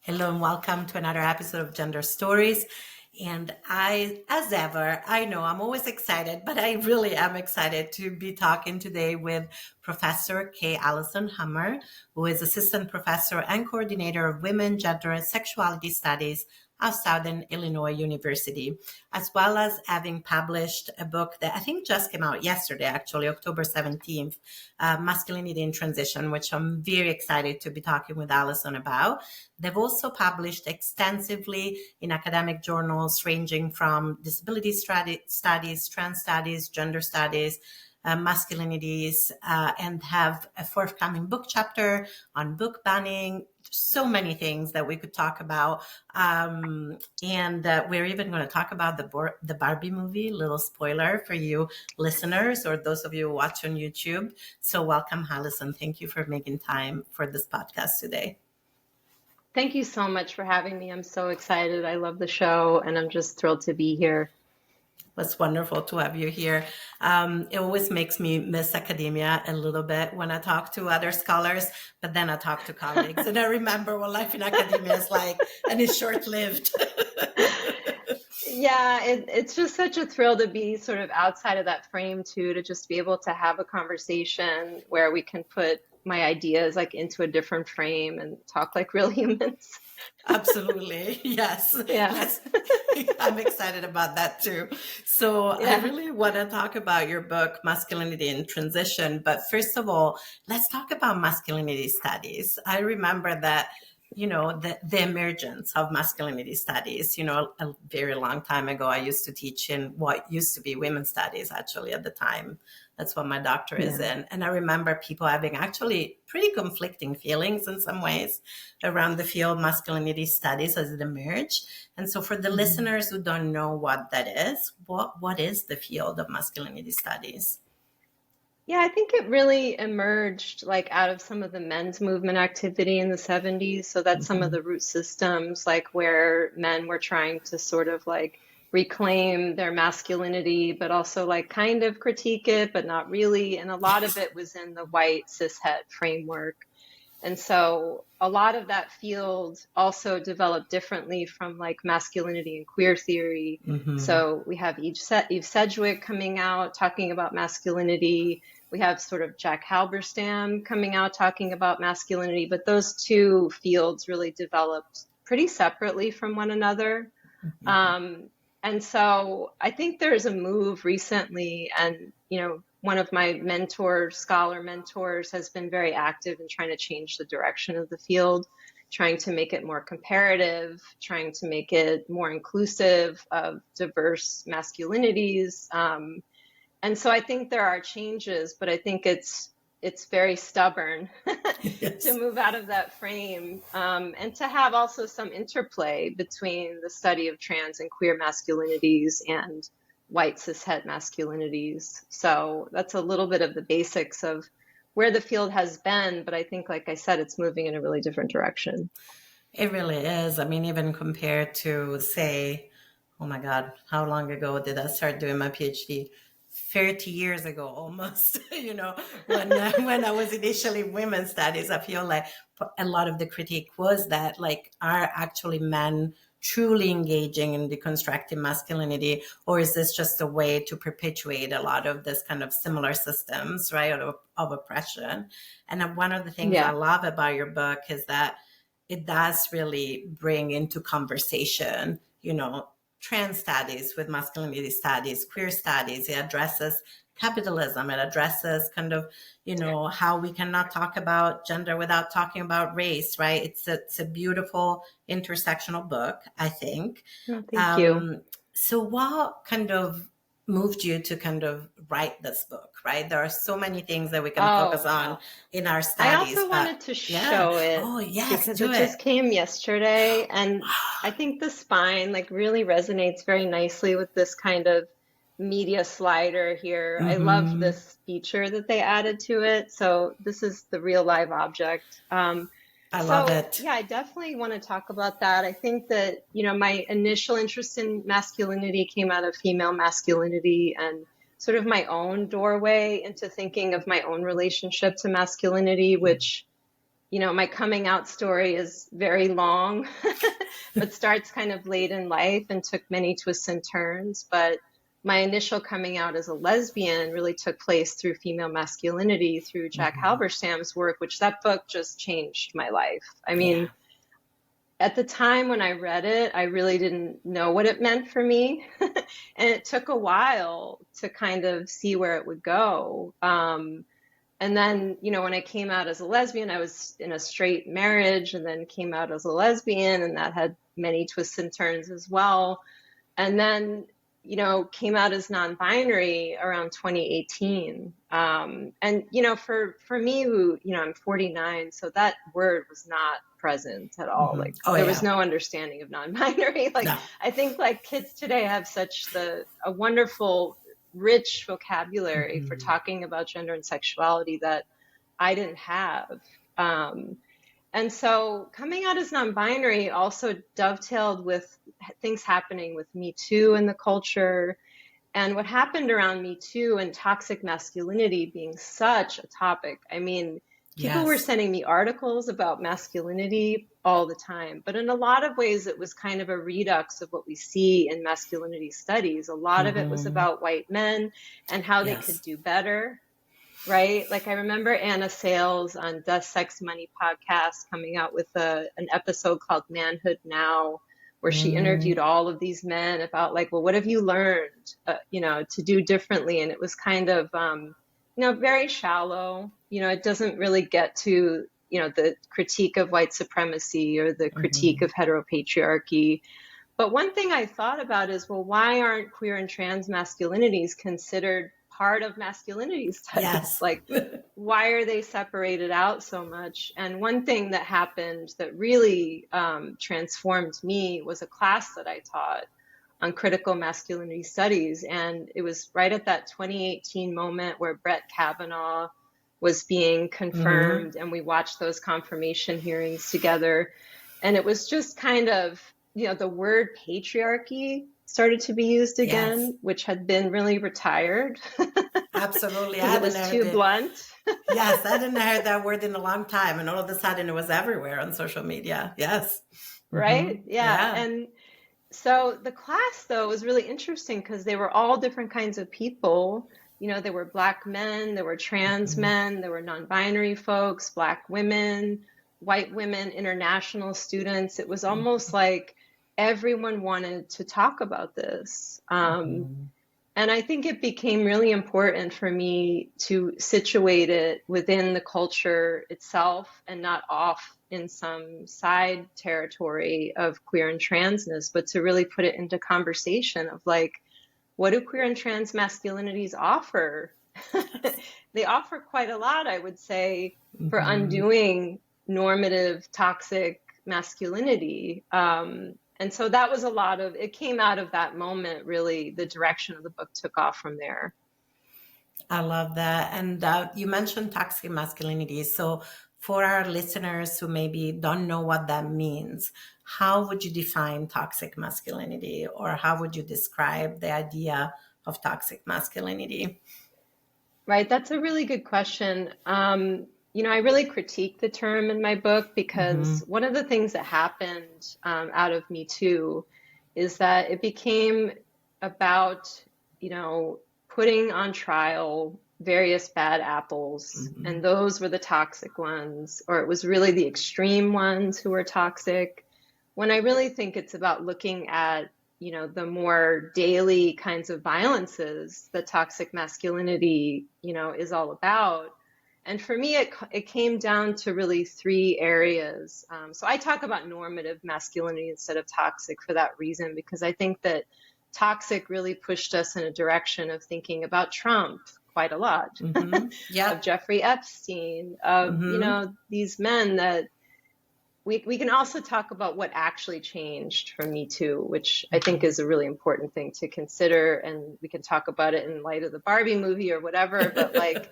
Hello and welcome to another episode of Gender Stories. And as ever, I know I'm always excited, but I really am excited to be talking today with Professor K. Allison Hammer, who is Assistant Professor and Coordinator of Women, Gender, and Sexuality Studies of Southern Illinois University, as well as having published a book that I think just came out yesterday, actually, October 17th, Masculinity in Transition, which I'm very excited to be talking with Allison about. They've also published extensively in academic journals ranging from disability studies, trans studies, gender studies, masculinities, and have a forthcoming book chapter on book banning. So many things that we could talk about. And we're even going to talk about the Barbie movie, little spoiler for you listeners or those of you who watch on YouTube. So welcome, Allison. Thank you for making time for this podcast today. Thank you so much for having me. I'm so excited. I love the show and I'm just thrilled to be here. It's wonderful to have you here. It always makes me miss academia a little bit when I talk to other scholars, but then I talk to colleagues and I remember what life in academia is like, and it's short-lived. Yeah, it's just such a thrill to be sort of outside of that frame too, to just be able to have a conversation where we can put my ideas like into a different frame and talk like real humans. Absolutely. Yes. Yeah. I'm excited about that too. So Yeah. I really want to talk about your book, Masculinity in Transition. But first of all, let's talk about masculinity studies. I remember that, the emergence of masculinity studies, a very long time ago, I used to teach in what used to be women's studies, actually, at the time. That's what my doctor is in. And I remember people having actually pretty conflicting feelings in some ways around the field masculinity studies as it emerged. And so for the listeners who don't know what that is, what is the field of masculinity studies? Yeah, I think it really emerged like out of some of the men's movement activity in the 70s. So that's some of the root systems, like where men were trying to sort of like reclaim their masculinity, but also like kind of critique it, but not really. And a lot of it was in the white cishet framework. And so a lot of that field also developed differently from like masculinity and queer theory. So we have Eve Sedgwick coming out talking about masculinity. We have sort of Jack Halberstam coming out talking about masculinity, but those two fields really developed pretty separately from one another. And so I think there's a move recently, and one of my scholar mentors has been very active in trying to change the direction of the field, trying to make it more comparative, trying to make it more inclusive of diverse masculinities. And so I think there are changes, but I think it's very stubborn to move out of that frame, and to have also some interplay between the study of trans and queer masculinities and white cishet masculinities. So that's a little bit of the basics of where the field has been, but I think, like I said, it's moving in a really different direction. It really is. I mean, even compared to, say, oh my God, how long ago did I start doing my PhD? 30 years ago almost, when I was initially in women's studies. I feel like a lot of the critique was that, like, are actually men truly engaging in deconstructing masculinity, or is this just a way to perpetuate a lot of this kind of similar systems, right, of oppression? And one of the things I love about your book is that it does really bring into conversation, trans studies with masculinity studies, queer studies. It addresses capitalism. It addresses kind of, how we cannot talk about gender without talking about race, right? It's a beautiful intersectional book, I think. Oh, thank you. So what kind of moved you to kind of write this book, right? There are so many things that we can focus on in our studies. I also wanted to show it because it just came yesterday. And I think the spine like really resonates very nicely with this kind of media slider here. I love this feature that they added to it. So this is the real live object. I love it. Yeah, I definitely want to talk about that. I think that, my initial interest in masculinity came out of female masculinity and sort of my own doorway into thinking of my own relationship to masculinity, which my coming out story is very long, but starts kind of late in life and took many twists and turns. But my initial coming out as a lesbian really took place through female masculinity, through Jack Hmm. Halberstam's work, which that book just changed my life. I Yeah. mean, at the time when I read it, I really didn't know what it meant for me. And it took a while to kind of see where it would go. And then, when I came out as a lesbian, I was in a straight marriage and then came out as a lesbian, and that had many twists and turns as well. And then, came out as non-binary around 2018. And, for me, who, I'm 49, so that word was not present at all. Hmm. Like, Oh, there was yeah. no understanding of non-binary. Like, No. I think like kids today have a wonderful, rich vocabulary for Hmm. talking about gender and sexuality that I didn't have. Um, and so coming out as non-binary also dovetailed with things happening with Me Too in the culture. And what happened around Me Too and toxic masculinity being such a topic. I mean, people were Yes. sending me articles about masculinity all the time, but in a lot of ways, it was kind of a redux of what we see in masculinity studies. A lot of it was Hmm. about white men and how they could Yes. do better, right? Like I remember Anna Sales on the Sex Money podcast coming out with an episode called Manhood Now, where she interviewed Mm. all of these men about like, well, what have you learned, to do differently? And it was kind of, very shallow. It doesn't really get to, the critique of white supremacy or the critique Hmm. of heteropatriarchy. But one thing I thought about is, well, why aren't queer and trans masculinities considered part of masculinity studies? Yes. Like, why are they separated out so much? And one thing that happened that really transformed me was a class that I taught on critical masculinity studies. And it was right at that 2018 moment where Brett Kavanaugh was being Hmm. confirmed, and we watched those confirmation hearings together. And it was just kind of, the word patriarchy started to be used Yes. again, which had been really retired Absolutely. I because it hadn't was heard too it. blunt. Yes, I hadn't heard that word in a long time, and all of a sudden it was everywhere on social media. Yes. Hmm. Right? Yeah. Yeah. And so the class, though, was really interesting because they were all different kinds of people. There were Black men, there were trans Hmm. men, there were non-binary folks, Black women, white women, international students. It was almost like everyone wanted to talk about this. Hmm. And I think it became really important for me to situate it within the culture itself and not off in some side territory of queer and transness, but to really put it into conversation of like, what do queer and trans masculinities offer? Yes. They offer quite a lot, I would say, for Hmm. undoing normative, toxic masculinity. And so that was a lot of it came out of that moment, really, the direction of the book took off from there. I love that. And you mentioned toxic masculinity. So, for our listeners who maybe don't know what that means, how would you define toxic masculinity, or how would you describe the idea of toxic masculinity? Right, that's a really good question. I really critique the term in my book because Hmm. one of the things that happened out of Me Too is that it became about, you know, putting on trial various bad apples, Hmm. and those were the toxic ones, or it was really the extreme ones who were toxic. When I really think it's about looking at, the more daily kinds of violences that toxic masculinity, is all about. And for me, it came down to really three areas. So I talk about normative masculinity instead of toxic for that reason, because I think that toxic really pushed us in a direction of thinking about Trump quite a lot, Hmm. of Yep. Jeffrey Epstein, of, Hmm. these men that we can also talk about what actually changed from Me Too, which I think Hmm. is a really important thing to consider. And we can talk about it in light of the Barbie movie or whatever. But like,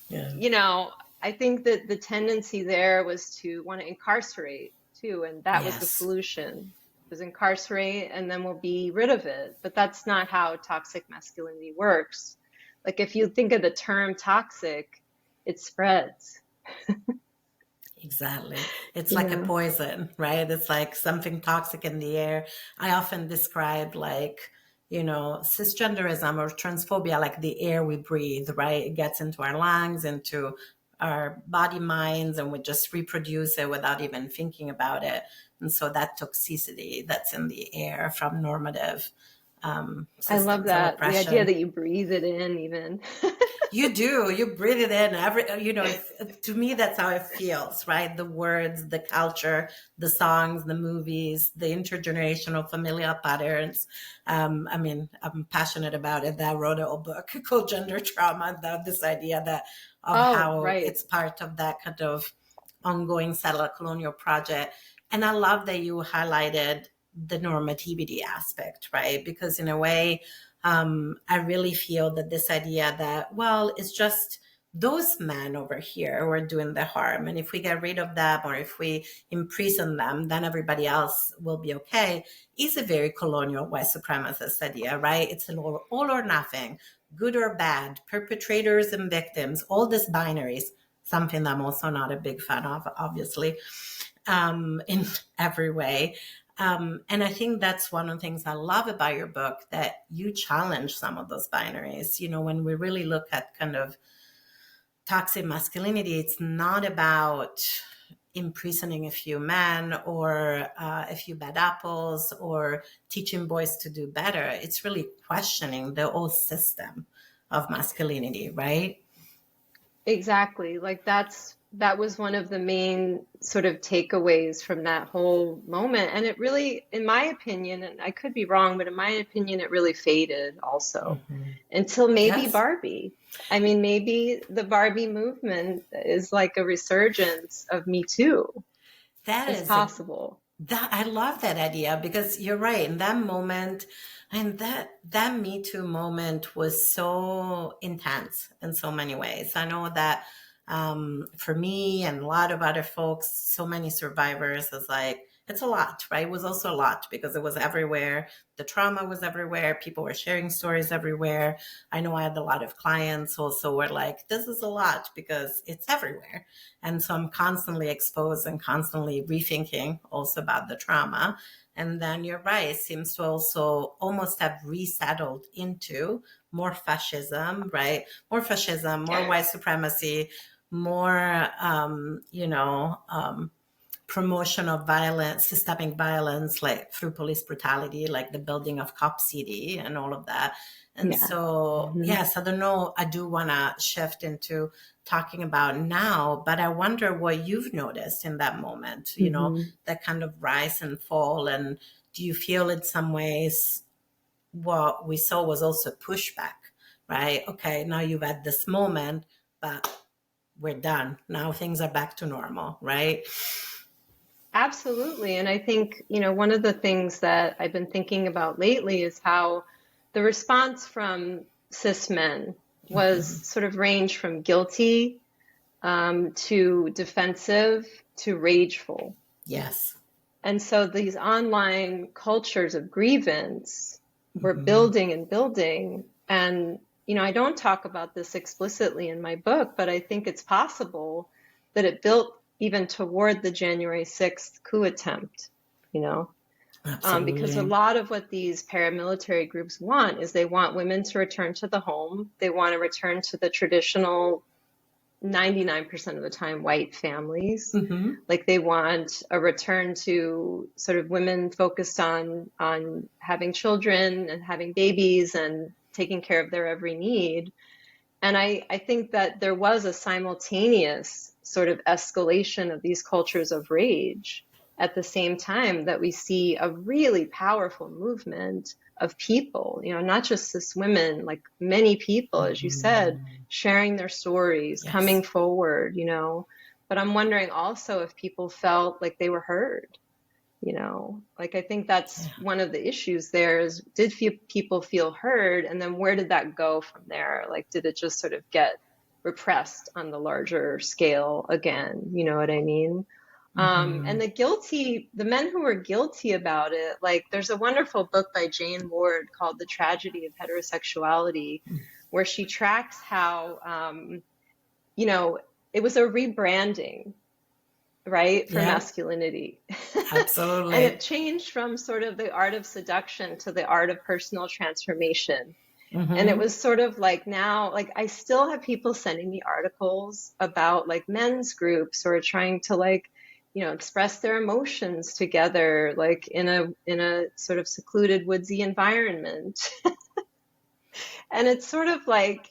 Yeah. you know, I think that the tendency there was to want to incarcerate too, and that was the Yes. solution. Was incarcerate and then we'll be rid of it. But that's not how toxic masculinity works. Like if you think of the term toxic, it spreads. Exactly. It's you like a know? poison, right? It's like something toxic in the air. I often describe cisgenderism or transphobia like the air we breathe, right? It gets into our lungs, into our body minds, and we just reproduce it without even thinking about it. And so that toxicity that's in the air from normative I love systems of that. The idea oppression. that you breathe it in even. You do. You breathe it in. To me, that's how it feels, right? The words, the culture, the songs, the movies, the intergenerational familial patterns. I'm passionate about it. I wrote a whole book called Gender Trauma, this idea that of Oh, how right. it's part of that kind of ongoing settler colonial project. And I love that you highlighted the normativity aspect, right? Because in a way, I really feel that this idea that, well, it's just those men over here who are doing the harm. And if we get rid of them or if we imprison them, then everybody else will be okay, is a very colonial white supremacist idea, right? It's an all or nothing, good or bad, perpetrators and victims, all these binaries, something that I'm also not a big fan of, obviously, in every way. And I think that's one of the things I love about your book, that you challenge some of those binaries. When we really look at kind of toxic masculinity, it's not about imprisoning a few men or a few bad apples or teaching boys to do better. It's really questioning the whole system of masculinity, right? Exactly. Like that was one of the main sort of takeaways from that whole moment. And it really, in my opinion, and I could be wrong, but in my opinion, it really faded also Mm-hmm. until maybe Yes, Barbie. I mean, maybe the Barbie movement is like a resurgence of Me Too. that It's is a possible. That I love that idea, because you're right. In that moment, and that Me Too moment was so intense in so many ways. I know that for me and a lot of other folks, so many survivors, is like it's a lot, right? It was also a lot because it was everywhere. The trauma was everywhere. People were sharing stories everywhere. I know I had a lot of clients also were like, "This is a lot because it's everywhere." And so I'm constantly exposed and constantly rethinking also about the trauma. And then you're right, it seems to also almost have resettled into more fascism, right? More fascism, more white supremacy, more, promotion of violence, systemic violence, like through police brutality, like the building of Cop City and all of that. And Yeah. so, Hmm. yes, I don't know. I do want to shift into talking about now, but I wonder what you've noticed in that moment, Hmm. that kind of rise and fall. And do you feel in some ways what we saw was also pushback, right? Okay, now you've had this moment, but we're done. Now things are back to normal, right? Absolutely. And I think, one of the things that I've been thinking about lately is how the response from cis men was Mm-hmm. sort of ranged from guilty to defensive to rageful. Yes. And so these online cultures of grievance were Mm-hmm. building and building. And, I don't talk about this explicitly in my book, but I think it's possible that it built even toward the January 6th coup attempt, you know, because a Absolutely. lot of what these paramilitary groups want is they want women to return to the home. They want to return to the traditional 99% of the time white families. Mm-hmm. Like they want a return to sort of women focused on having children and having babies and taking care of their every need. And I think that there was a simultaneous sort of escalation of these cultures of rage at the same time that we see a really powerful movement of people, not just cis women, like many people, as you said, Mm-hmm. sharing their stories, coming Yes. forward, But I'm wondering also if people felt like they were heard, like I think that's Yeah. one of the issues there is did people feel heard, and then where did that go from there? Like did it just sort of get repressed on the larger scale again, you know what I mean? Mm-hmm. And the men who were guilty about it, like there's a wonderful book by Jane Ward called The Tragedy of Heterosexuality, where she tracks how you know it was a rebranding. right, for Yeah, masculinity. And it absolutely. changed from sort of the art of seduction to the art of personal transformation. And it Hmm. was sort of like now, like I still have people sending me articles about like men's groups who are trying to like, express their emotions together, like in a sort of secluded woodsy environment. And it's sort of like,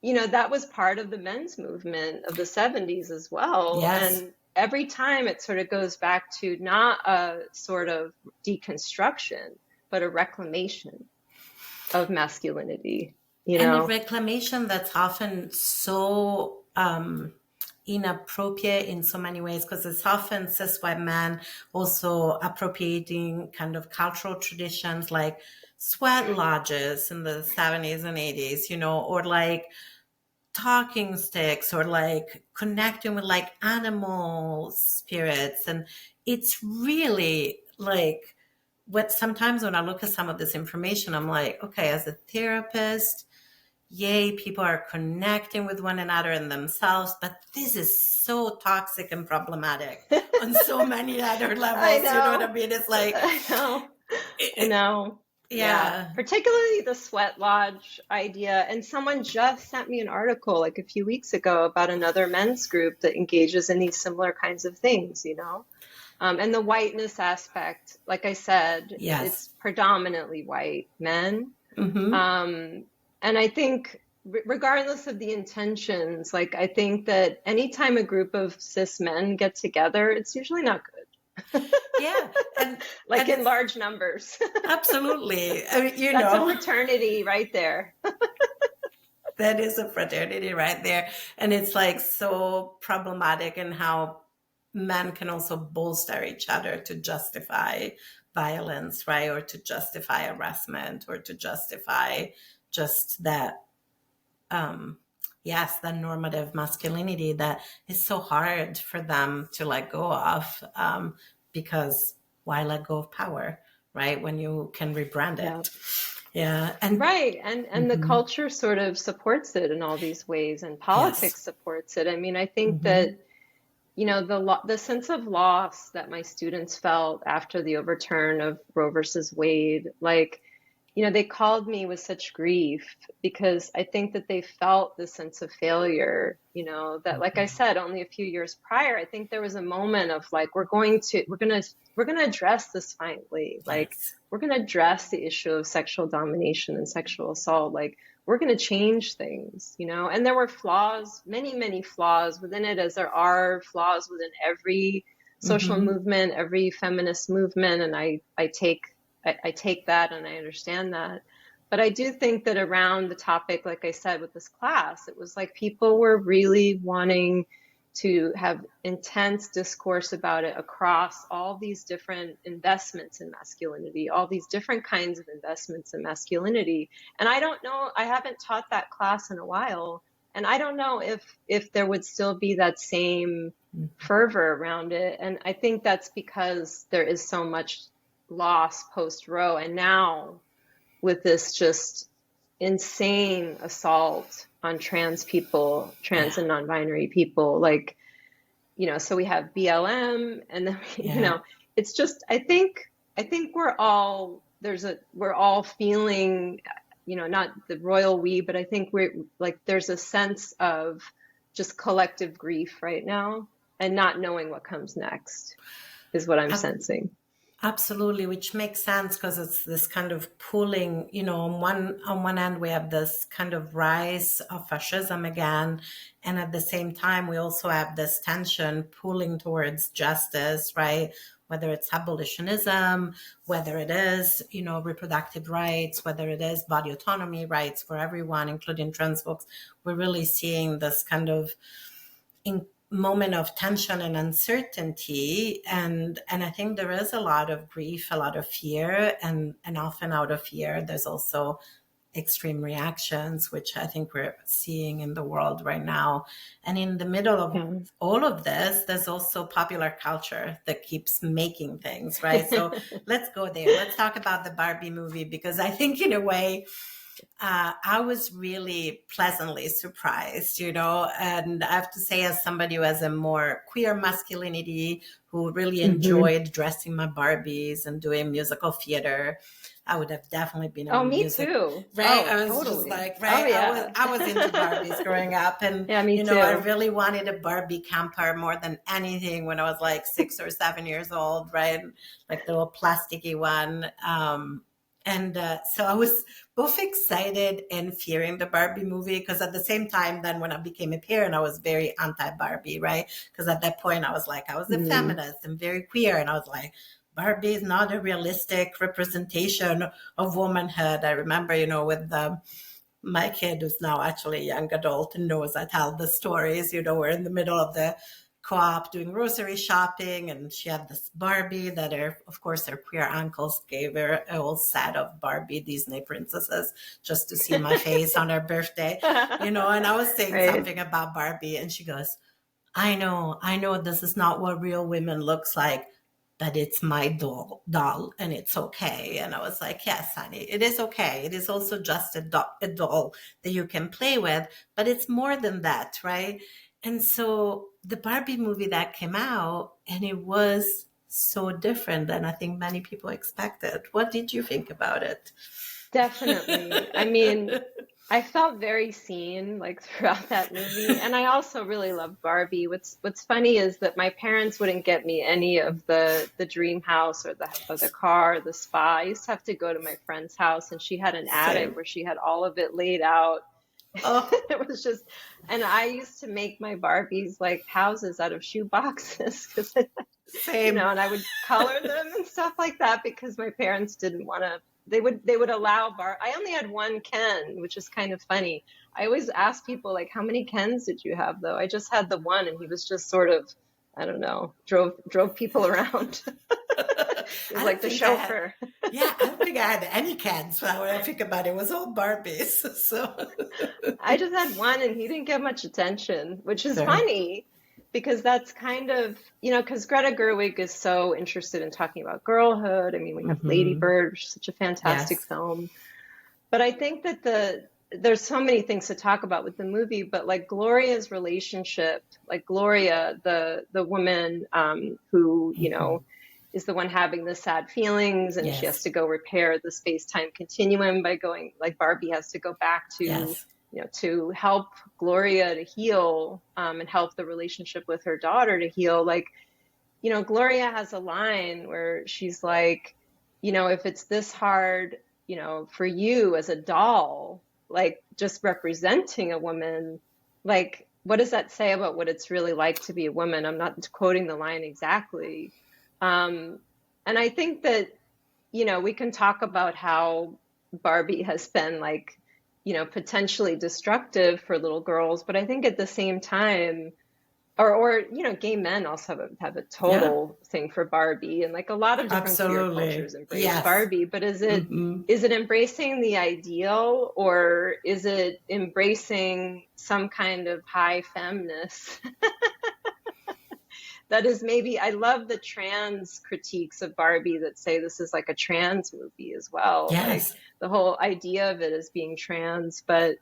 that was part of the men's movement of the 70s as well. Yes. And every time it sort of goes back to not a sort of deconstruction, but a reclamation of masculinity, you And a know? reclamation that's often so inappropriate in so many ways, because it's often cis white men also appropriating kind of cultural traditions like sweat lodges in the 70s and 80s, or like talking sticks, or like connecting with like animal spirits. And it's really like, what sometimes when I look at some of this information, I'm like, okay, as a therapist, yay, people are connecting with one another and themselves, but this is so toxic and problematic on so many other I levels. You know what I know. mean? It's like, I know. I it, know. Yeah. yeah. Particularly the sweat lodge idea. And someone just sent me an article like a few weeks ago about another men's group that engages in these similar kinds of things. And the whiteness aspect, like I said, Yes. it's predominantly white men. Mm-hmm. Um, and I think, regardless of the intentions, like I think that anytime a group of cis men get together, it's usually not good, Yeah. And like in it's large numbers. absolutely, I mean, That's a fraternity right there. that is a fraternity right there. And it's like so problematic in how men can also bolster each other to justify violence, right? Or to justify harassment, or to justify just that, um, yes, the normative masculinity that is so hard for them to let go of, because why let go of power, right? When you can rebrand Yeah. it. Yeah. And Right. And the mhm, culture sort of supports it in all these ways, and yes. politics supports it. I mean, I think that Hmm. the sense of loss that my students felt after the overturn of Roe versus Wade, like, they called me with such grief because I think that they felt the sense of failure, that, like I said, only a few years prior, I think there was a moment of like, we're going to address this finally. Like, Yes. we're going to address the issue of sexual domination and sexual assault. Like, we're going to change things. And there were flaws, many, many flaws within it, as there are flaws within every social Hmm. movement, every feminist movement. And I take that and I understand that. But I do think that around the topic, like I said, with this class, it was like people were really wanting to have intense discourse about it across all these different investments in masculinity, all these different kinds of investments in masculinity. And I don't know, I haven't taught that class in a while, and I don't know if there would still be that same fervor around it. And I think that's because there is so much loss post Roe, and now with this just insane assault on trans people, Yeah. trans and non-binary people, like, so we have BLM, and then Yeah. it's just, I think we're all feeling, not the royal we, but I think we're like, there's a sense of just collective grief right now, and not knowing what comes next is what I'm sensing. Absolutely, which makes sense because it's this kind of pulling, on one end we have this kind of rise of fascism again, and at the same time we also have this tension pulling towards justice, right? Whether it's abolitionism, whether it is, reproductive rights, whether it is body autonomy rights for everyone, including trans folks, we're really seeing this kind of moment of tension and uncertainty, and I think there is a lot of grief, a lot of fear, and often out of fear there's also extreme reactions, which I think we're seeing in the world right now. And in the middle of Yeah. all of this, there's also popular culture that keeps making things, right? So let's go there. Let's talk about the Barbie movie, because I think in a way I was really pleasantly surprised, and I have to say, as somebody who has a more queer masculinity, who really Hmm. enjoyed dressing my Barbies and doing musical theater, I would have definitely been a Oh, me music, too. right? Oh, I was just totally. like, Oh, right. yeah. I was into Barbies growing up, and Yeah, me I too. really wanted a Barbie camper more than anything when I was like 6 or 7 years old, right? Like the little plasticky one. And so I was both excited and fearing the Barbie movie, because at the same time, then when I became a parent, I was very anti-Barbie, right? Because at that point, I was like, I was a Mm. feminist and very queer, and I was like, Barbie is not a realistic representation of womanhood. I remember, with my kid, who's now actually a young adult and knows I tell the stories. We're in the middle of the co-op doing grocery shopping, and she had this Barbie that of course her queer uncles gave her a whole set of Barbie Disney princesses just to see my face on her birthday. And I was saying Right. something about Barbie, and she goes, I know this is not what real women looks like, but it's my doll, and it's okay. And I was like, yes, honey, it is okay. It is also just a doll that you can play with, but it's more than that, right? And so the Barbie movie that came out, and it was so different than I think many people expected. What did you think about it? Definitely. I mean, I felt very seen like throughout that movie, and I also really love Barbie. What's funny is that my parents wouldn't get me any of the dream house or the car or the spa. I used to have to go to my friend's house, and she had an attic Same. where she had all of it laid out. Oh, It was just, and I used to make my Barbies like houses out of shoe boxes because same. and I would color them and stuff like that because my parents didn't want to. They would allow I only had one Ken, which is kind of funny. I always ask people like, how many Kens did you have though? I just had the one, and he was just sort of, I don't know, drove people around. He was I don't like the think I had. chauffeur. Yeah, I don't think I had any cats. When I think about it, it was all Barbies. So, I just had one, and he didn't get much attention, which is sure. funny because that's kind of, because Greta Gerwig is so interested in talking about girlhood. I mean, we have Lady Hmm. Bird, which is such a fantastic Yes. film. But I think that there's so many things to talk about with the movie, but like Gloria's relationship, like Gloria, the woman who, Hmm. is the one having the sad feelings, and she has Yes. to go repair the space-time continuum by going, like Barbie has to go back to, Yes. to help Gloria to heal, and help the relationship with her daughter to heal. Like, Gloria has a line where she's like, if it's this hard, for you as a doll, like just representing a woman, like, what does that say about what it's really like to be a woman? I'm not quoting the line exactly. Um, and I think that, we can talk about how Barbie has been like, potentially destructive for little girls, but I think at the same time, or gay men also have a Yeah. total thing for Barbie, and like a lot of different queer Absolutely. cultures embrace Yes. Barbie, but is it Hmm. is it embracing the ideal, or is it embracing some kind of high feminist that is, maybe, I love the trans critiques of Barbie that say this is like a trans movie as well, like Yes. the whole idea of it as being trans. But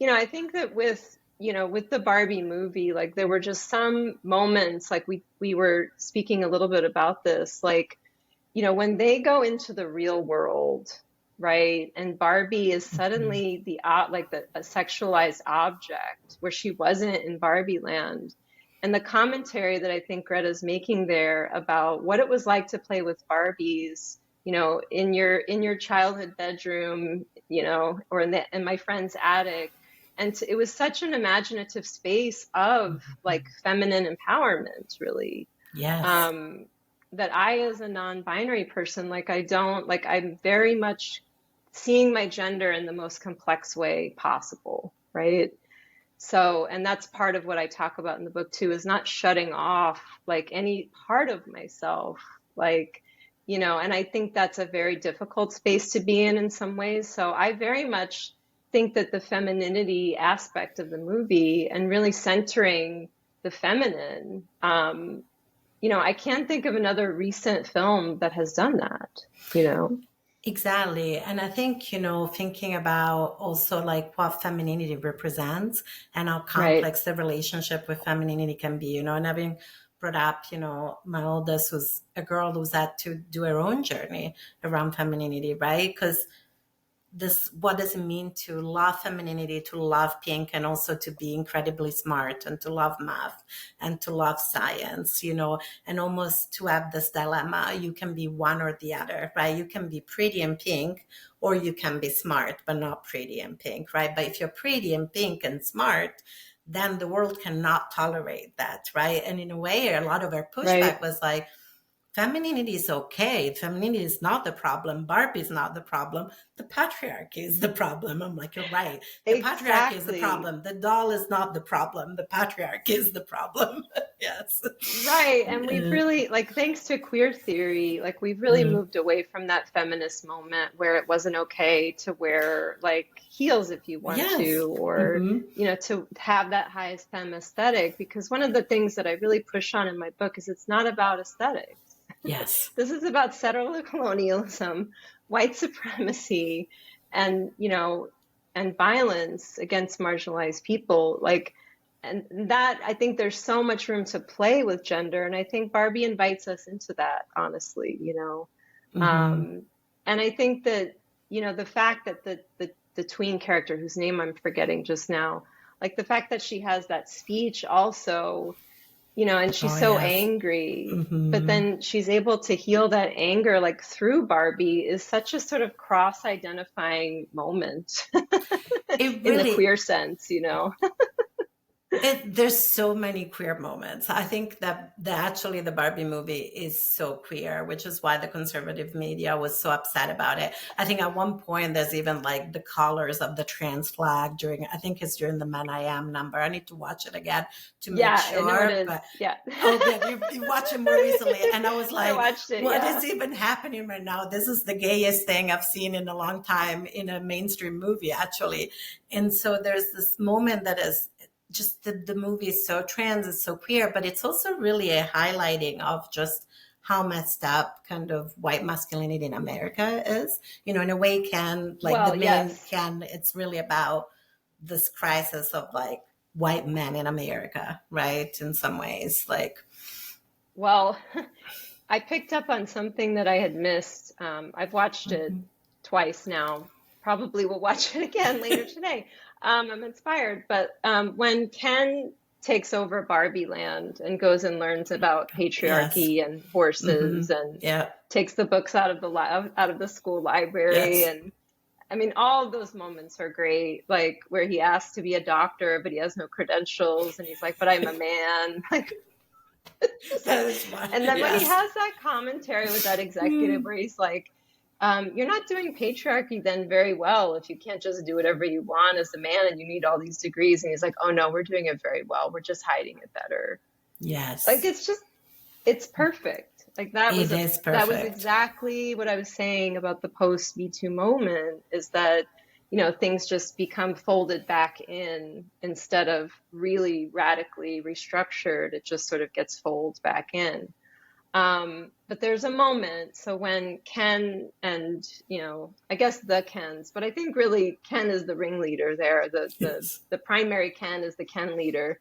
I think that with the Barbie movie, like there were just some moments, like we were speaking a little bit about this, like, when they go into the real world, right? And Barbie is Hmm. suddenly a sexualized object where she wasn't in Barbie land. And the commentary that I think Greta's making there about what it was like to play with Barbies, in your childhood bedroom, or in my friend's attic. And it was such an imaginative space of like feminine empowerment, really. Yes. Um, that I, as a non-binary person, like I don't, like I'm very much seeing my gender in the most complex way possible, right? So, and that's part of what I talk about in the book too, is not shutting off like any part of myself, like, and I think that's a very difficult space to be in some ways. So I very much think that the femininity aspect of the movie and really centering the feminine, I can't think of another recent film that has done that, you know? Exactly. And I think, thinking about also like what femininity represents and how Right. complex the relationship with femininity can be, and having brought up, my oldest was a girl who's had to do her own journey around femininity, right? Because this what does it mean to love femininity, to love pink, and also to be incredibly smart and to love math and to love science, and almost to have this dilemma. You can be one or the other, right? You can be pretty and pink, or you can be smart but not pretty and pink, right? But if you're pretty and pink and smart, then the world cannot tolerate that, right? And in a way, a lot of our pushback Right. was like, femininity is okay. Femininity is not the problem. Barbie is not the problem. The patriarchy is the problem. I'm like, you're right. The patriarchy is the Exactly. problem. The doll is not the problem. The patriarchy is the problem. Yes. Right. And we've really, like, thanks to queer theory, like, we've really Mm. moved away from that feminist moment where it wasn't okay to wear, like, heels if you want Yes. to, or, Hmm. to have that highest femme aesthetic. Because one of the things that I really push on in my book is it's not about aesthetics. Yes. This is about settler colonialism, white supremacy, and, and violence against marginalized people. Like, and that, I think there's so much room to play with gender. And I think Barbie invites us into that, honestly, Hmm. Um, and I think that, the fact that the tween character, whose name I'm forgetting just now, like the fact that she has that speech also, and she's Oh, so yes. angry, but Hmm. then she's able to heal that anger like through Barbie is such a sort of cross-identifying moment It in the really queer sense. There's so many queer moments. I think that actually the Barbie movie is so queer, which is why the conservative media was so upset about it. I think at one point there's even like the colors of the trans flag during, I think it's during the Man I Am number. I need to watch it again to make Yeah, I know it sure. But is. Yeah. oh, good, you watched it more recently, and I was I like, watched it, what yeah. is even happening right now? This is the gayest thing I've seen in a long time in a mainstream movie, actually. And so there's this moment that is just the movie is so trans, it's so queer, but it's also really a highlighting of just how messed up kind of white masculinity in America is. In a way, can like the Well, main yes. can it's really about this crisis of like white men in America, right? In some ways, like Well, I picked up on something that I had missed. I've watched it mhm. twice now. Probably will watch it again later today. I'm inspired. But when Ken takes over Barbie Land and goes and learns about Yes. patriarchy and Hmm. horses and Yeah. takes the books out of the out of the school library, Yes. and I mean, all of those moments are great. Like where he asks to be a doctor, but he has no credentials, and he's like, "But I'm a man." Like, just, That is why. and then when he Yes. has that commentary with that executive Mm. where he's like, you're not doing patriarchy then very well if you can't just do whatever you want as a man and you need all these degrees. And he's like, oh no, we're doing it very well. We're just hiding it better. Like Yes. it's just, it's perfect. Like It is that was perfect. exactly what I was saying about the post Me Too moment, is that, things just become folded back in instead of really radically restructured. It just sort of gets folded back in. But there's a moment. So when Ken and, I guess the Kens, but I think really Ken is the ringleader there. Yes. The primary Ken is the Ken leader.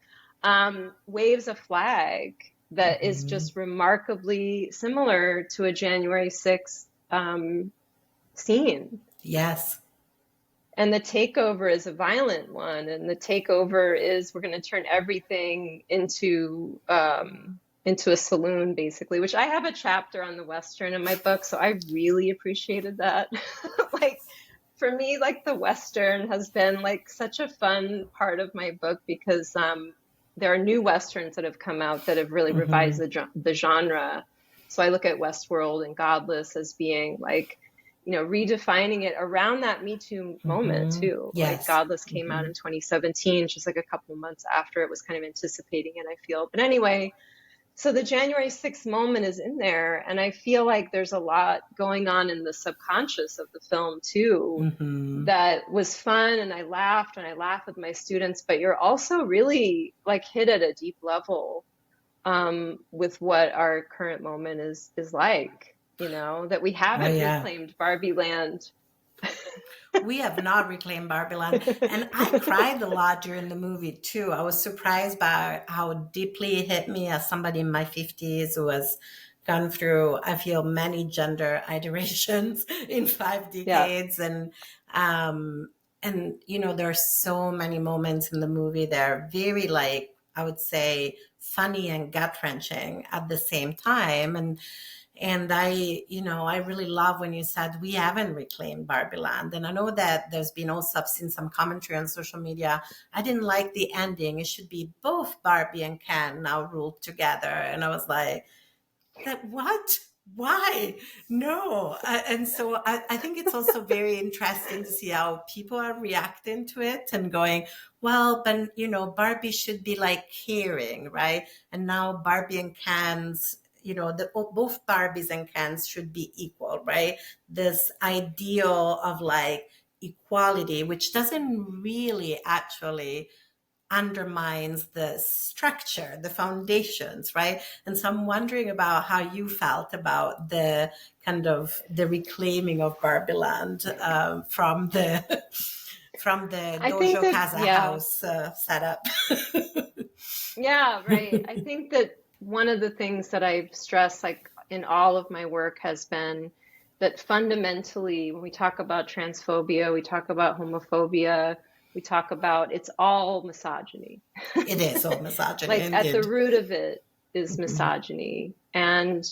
Waves a flag that is Mhm. just remarkably similar to a January 6th scene. Yes. And the takeover is a violent one. And the takeover is we're going to turn everything into a saloon, basically, which I have a chapter on the Western in my book. So I really appreciated that. Like, for me, like the Western has been like such a fun part of my book because there are new Westerns that have come out that have really revised Hmm. the genre. So I look at Westworld and Godless as being like, redefining it around that Me Too moment Hmm. too. Like Yes. Godless came out Hmm. in 2017, just like a couple of months after it was kind of anticipating it, I feel. But anyway, so the January 6th moment is in there, and I feel like there's a lot going on in the subconscious of the film too Hmm. that was fun, and I laughed and I laughed with my students, but you're also really like hit at a deep level with what our current moment is like. that we Oh haven't yeah. reclaimed Barbie land. We have not reclaimed Barbie land. And I cried a lot during the movie too. I was surprised by how deeply it hit me as somebody in my 50s who has gone through, I feel, many gender iterations in 5 decades. Um, there are so many moments in the movie that are very, like, I would say, funny and gut wrenching at the same time. And I really love when you said we haven't reclaimed Barbie Land. And I know that there's been also, I've seen some commentary on social media. I didn't like the ending. It should be both Barbie and Ken now ruled together. And I was like, that what? Why? No. And so I think it's also very interesting to see how people are reacting to it and going, well, but Barbie should be like caring, right? And now Barbie and Ken's, both Barbies and Kens should be equal, right? This ideal of like equality, which doesn't really actually undermines the structure, the foundations, right? And so I'm wondering about how you felt about the kind of the reclaiming of Barbie Land from the from the I think Dojo that, Casa yeah, house setup. yeah, right. I think that one of the things that I've stressed, like in all of my work, has been that fundamentally, when we talk about transphobia, we talk about homophobia, we talk about it's all misogyny. It is all misogyny, Like at the indeed. root of it is Mhm. misogyny. And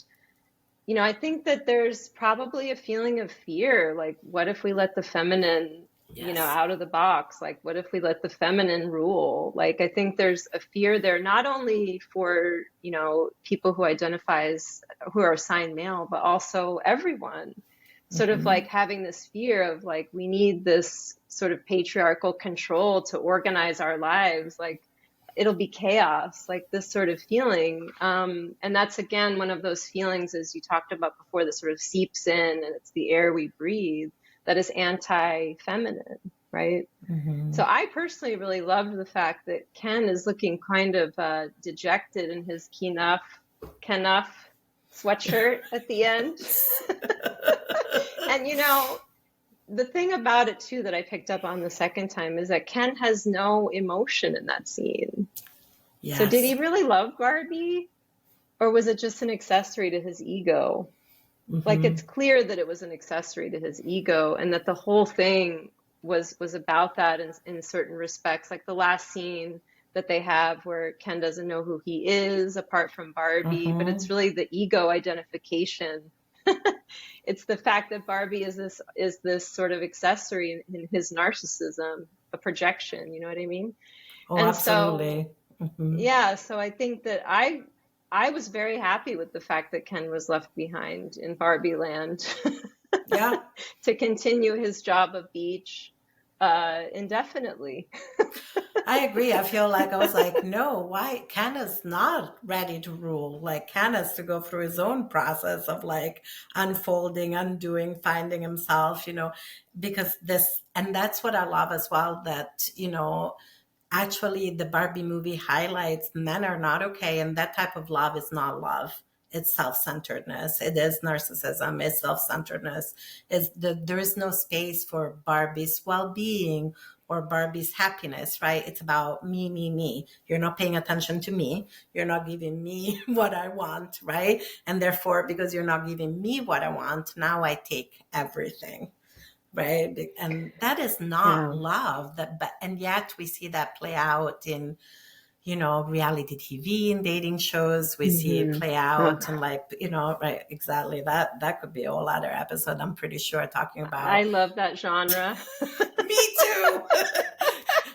I think that there's probably a feeling of fear. Like, what if we let the feminine, Yes. out of the box? Like, what if we let the feminine rule? Like, I think there's a fear there, not only for, people who who are assigned male, but also everyone. Sort of Hmm. like having this fear of like, we need this sort of patriarchal control to organize our lives. Like, it'll be chaos, like this sort of feeling. And that's, again, one of those feelings, as you talked about before, that sort of seeps in, and it's the air we breathe that is anti-feminine, right? So Hmm. I personally really loved the fact that Ken is looking kind of dejected in his Kenuff sweatshirt at the end. And the thing about it too that I picked up on the second time is that Ken has no emotion in that scene. So did he Yes. really love Barbie, or was it just an accessory to his ego? Like, Hmm. it's clear that it was an accessory to his ego, and that the whole thing was about that in certain respects. Like the last scene that they have where Ken doesn't know who he is apart from Barbie, but it's Hmm. really the ego identification. It's the fact that Barbie is this sort of accessory in his narcissism, a projection, you know what I mean? Oh, And so, absolutely. Hmm. yeah, so I think that I was very happy with the fact that Ken was left behind in Barbie Land Yeah. to continue his job of beach indefinitely. I agree. I feel like I was like, no, why? Canda's not ready to rule. Like, Canda's to go through his own process of like unfolding, undoing, finding himself, because and that's what I love as well, that, actually the Barbie movie highlights men are not okay. And that type of love is not love. It's self-centeredness. It is narcissism. It's self-centeredness. There is no space for Barbie's well-being or Barbie's happiness, right? It's about me, me, me. You're not paying attention to me. You're not giving me what I want, right? And therefore, because you're not giving me what I want, now I take everything, right? And that is not Yeah. love. And yet we see that play out in reality TV and dating shows. We see it Hmm. play Ugh. out and like, right, exactly. That could be a whole other episode, I'm pretty sure, talking I about. love that genre. Me too.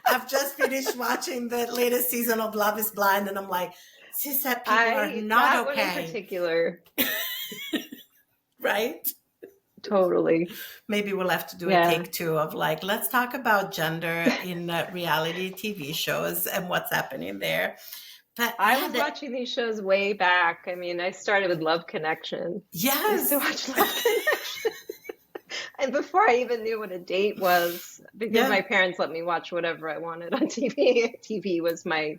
I've just finished watching the latest season of Love is Blind, and I'm like, sis, that people are not That one in okay, particular, right? totally. Maybe we'll have to do a Yeah. take two of like, let's talk about gender in reality TV shows and what's happening there. But I yeah, was watching these shows way back. I mean, I started with Love Connection. I used to yes, watch Love Connection. And before I even knew what a date was, because yeah, my parents let me watch whatever I wanted on TV. TV was my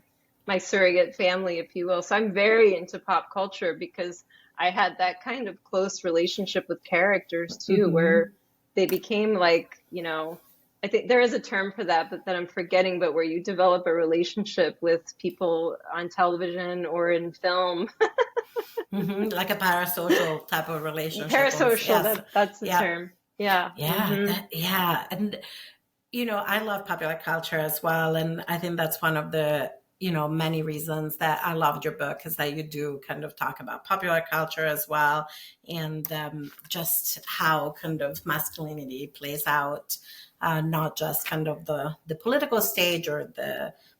surrogate family, if you will. So I'm very into pop culture because I had that kind of close relationship with characters too, Mm-hmm. where they became like, I think there is a term for that, but that I'm forgetting, but where you develop a relationship with people on television or in film. Mm-hmm. Like a parasocial type of relationship almost. Parasocial, Yes. that's the Yeah. term. Yeah. Yeah. Yeah. And I love popular culture as well. And I think that's one of the, many reasons that I loved your book is that you do kind of talk about popular culture as well. And just how kind of masculinity plays out, not just kind of the political stage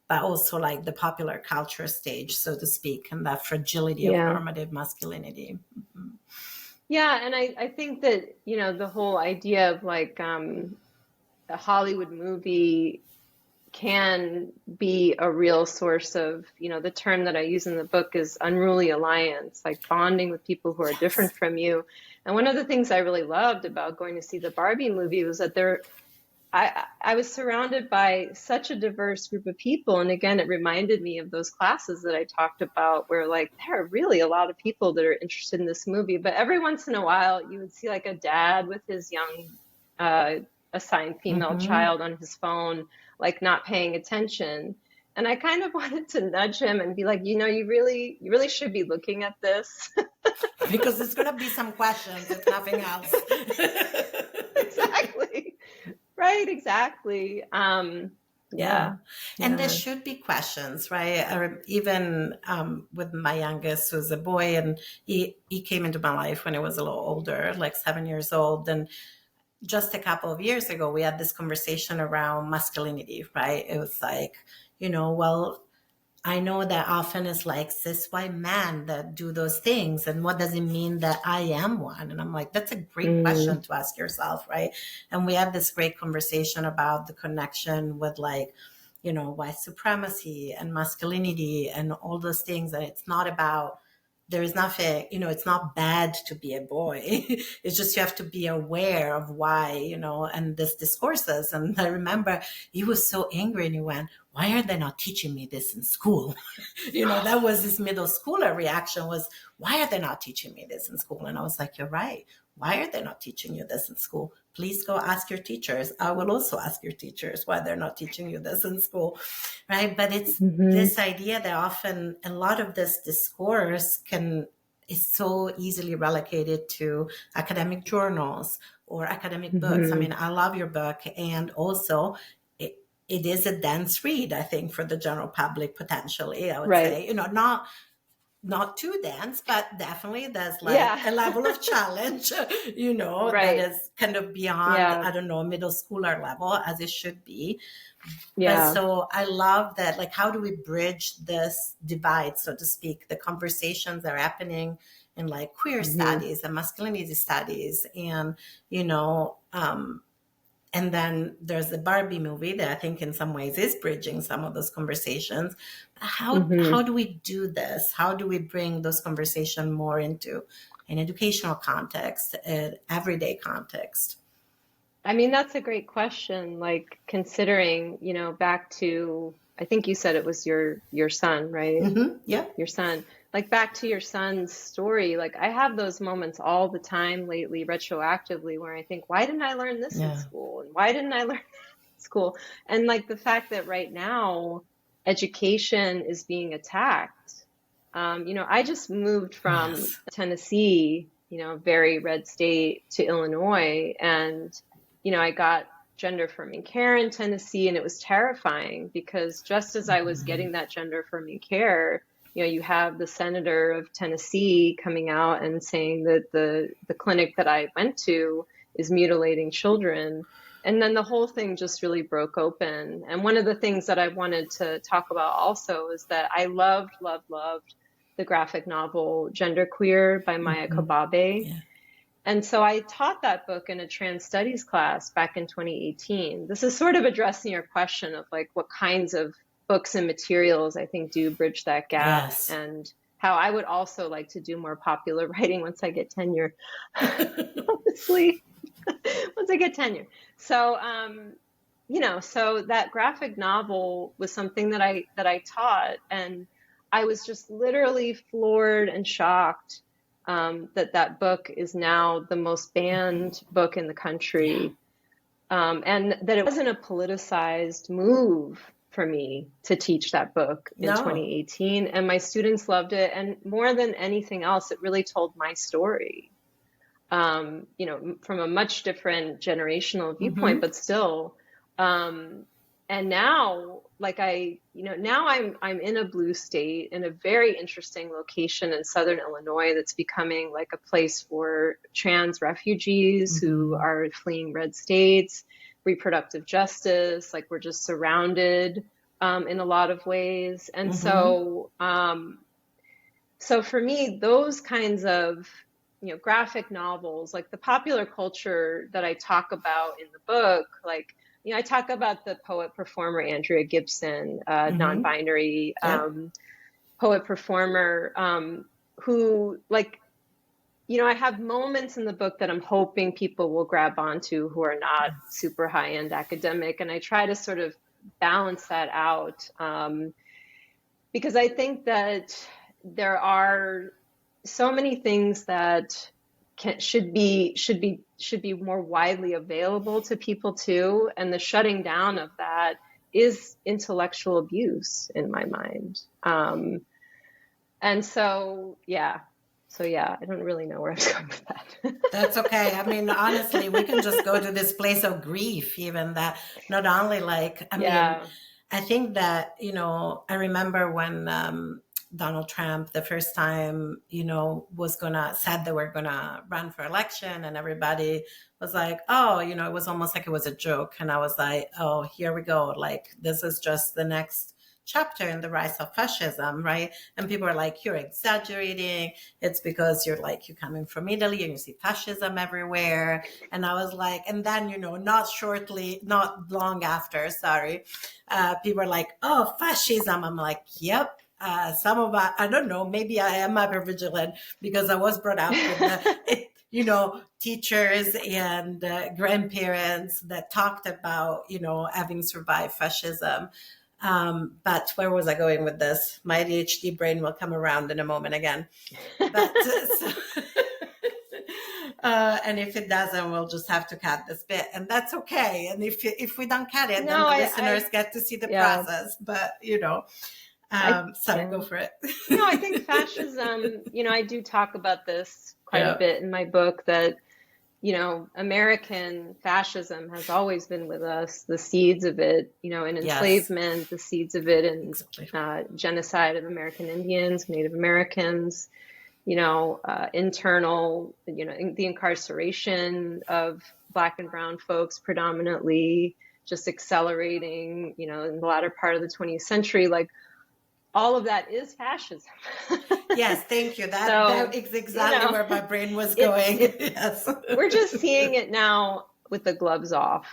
but also like the popular culture stage, so to speak, and that fragility of Yeah. normative masculinity. Yeah. And I think that, the whole idea of like a Hollywood movie can be a real source of, the term that I use in the book is unruly alliance, like bonding with people who are different Yes. from you. And one of the things I really loved about going to see the Barbie movie was that I was surrounded by such a diverse group of people. And again, it reminded me of those classes that I talked about where like there are really a lot of people that are interested in this movie. But every once in a while you would see like a dad with his young uh, assigned female Mm-hmm. child on his phone, like not paying attention. And I kind of wanted to nudge him and be like, you really should be looking at this. Because there's going to be some questions, if nothing else. Exactly. Right, exactly. Yeah. Yeah, And there yeah. should be questions, right? Even with my youngest, who's a boy, and he came into my life when he was a little older, like 7 years old. And just a couple of years ago, we had this conversation around masculinity, right? It was like, well, I know that often it's like cis white men that do those things. And what does it mean that I am one? And I'm like, that's a great Mm, question to ask yourself, right? And we had this great conversation about the connection with like, white supremacy and masculinity and all those things. And it's not about, there is nothing, it's not bad to be a boy. It's just you have to be aware of why, and this discourses. And I remember he was so angry and he went, why are they not teaching me this in school? That was his middle schooler reaction was, why are they not teaching me this in school? And I was like, you're right. Why are they not teaching you this in school? Please go ask your teachers. I will also ask your teachers why they're not teaching you this in school, right? But it's hmm this idea that often a lot of this discourse is so easily relegated to academic journals or academic books. I hmm mean, I love your book, and also it is a dense read, I think, for the general public potentially. I would Right. say, not too dense, but definitely there's like Yeah. a level of challenge, that Right. is kind of beyond, Yeah. I don't know, middle schooler level as it should be. But Yeah. so I love that, like, how do we bridge this divide, so to speak, the conversations that are happening in like queer hmm studies and masculinity studies and, you know, and then there's the Barbie movie that I think in some ways is bridging some of those conversations. How hmm do we do this? How do we bring those conversations more into an educational context, an everyday context? I mean, that's a great question. Like considering, back to, I think you said it was your son, right? Yeah. Your son. Like back to your son's story, like I have those moments all the time lately, retroactively, where I think, why didn't I learn this in Yeah. school? And why didn't I learn that in school? And like the fact that right now education is being attacked. I just moved from Yes. Tennessee, very red state, to Illinois, and I got gender affirming care in Tennessee, and it was terrifying because just as I was getting that gender affirming care, you have the senator of Tennessee coming out and saying that the clinic that I went to is mutilating children. And then the whole thing just really broke open. And one of the things that I wanted to talk about also is that I loved, loved, loved the graphic novel Genderqueer by Maya Hmm. Kobabe. Yeah. And so I taught that book in a trans studies class back in 2018. This is sort of addressing your question of like what kinds of books and materials I think do bridge that gap, Yes. and how I would also like to do more popular writing once I get tenure. Honestly, once I get tenure. So, so that graphic novel was something that I taught, and I was just literally floored and shocked that book is now the most banned book in the Yeah. country, and that it wasn't a politicized move for me to teach that book in No. 2018. And my students loved it. And more than anything else, it really told my story, from a much different generational viewpoint, Mm-hmm. but still. Um, and now, now I'm in a blue state in a very interesting location in Southern Illinois that's becoming like a place for trans refugees who Mm-hmm. are fleeing red states, reproductive justice. Like we're just surrounded in a lot of ways. And Mm-hmm. so for me, those kinds of, graphic novels, like the popular culture that I talk about in the book, like, I talk about the poet performer Andrea Gibson, Mm-hmm. non-binary Yep. poet performer, who, like, I have moments in the book that I'm hoping people will grab onto who are not super high-end academic, and I try to sort of balance that out, because I think that there are so many things that should be more widely available to people too, and the shutting down of that is intellectual abuse in my mind. And so I don't really know where I was going with that. That's okay. I mean, honestly, we can just go to this place of grief, even that not only like, I mean, Yeah. I think that, I remember when Donald Trump, the first time, said they were gonna run for election, and everybody was like, oh, it was almost like it was a joke. And I was like, oh, here we go. Like, this is just the next chapter in the rise of fascism, right? And people are like, you're exaggerating. It's because you're coming from Italy and you see fascism everywhere. And I was like, and then, not long after, sorry, people are like, oh, fascism. I'm like, yep. Some of I don't know, maybe I am hypervigilant because I was brought up with teachers and grandparents that talked about, having survived fascism. But where was I going with this? My ADHD brain will come around in a moment again. But and if it doesn't, we'll just have to cut this bit, and that's okay. And if we don't cut it, then No, the listeners get to see the yeah, process. But sorry, go yeah. for it. No, I think fascism, I do talk about this quite a Yeah. bit in my book, that American fascism has always been with us, the seeds of it, in Yes. enslavement, the seeds of it in Exactly. genocide of American Indians, Native Americans, internal, the incarceration of Black and brown folks predominantly, just accelerating, in the latter part of the 20th century. Like, all of that is fascism. Yes, thank you. That So, is exactly where my brain was going. it's Yes. we're just seeing it now with the gloves off.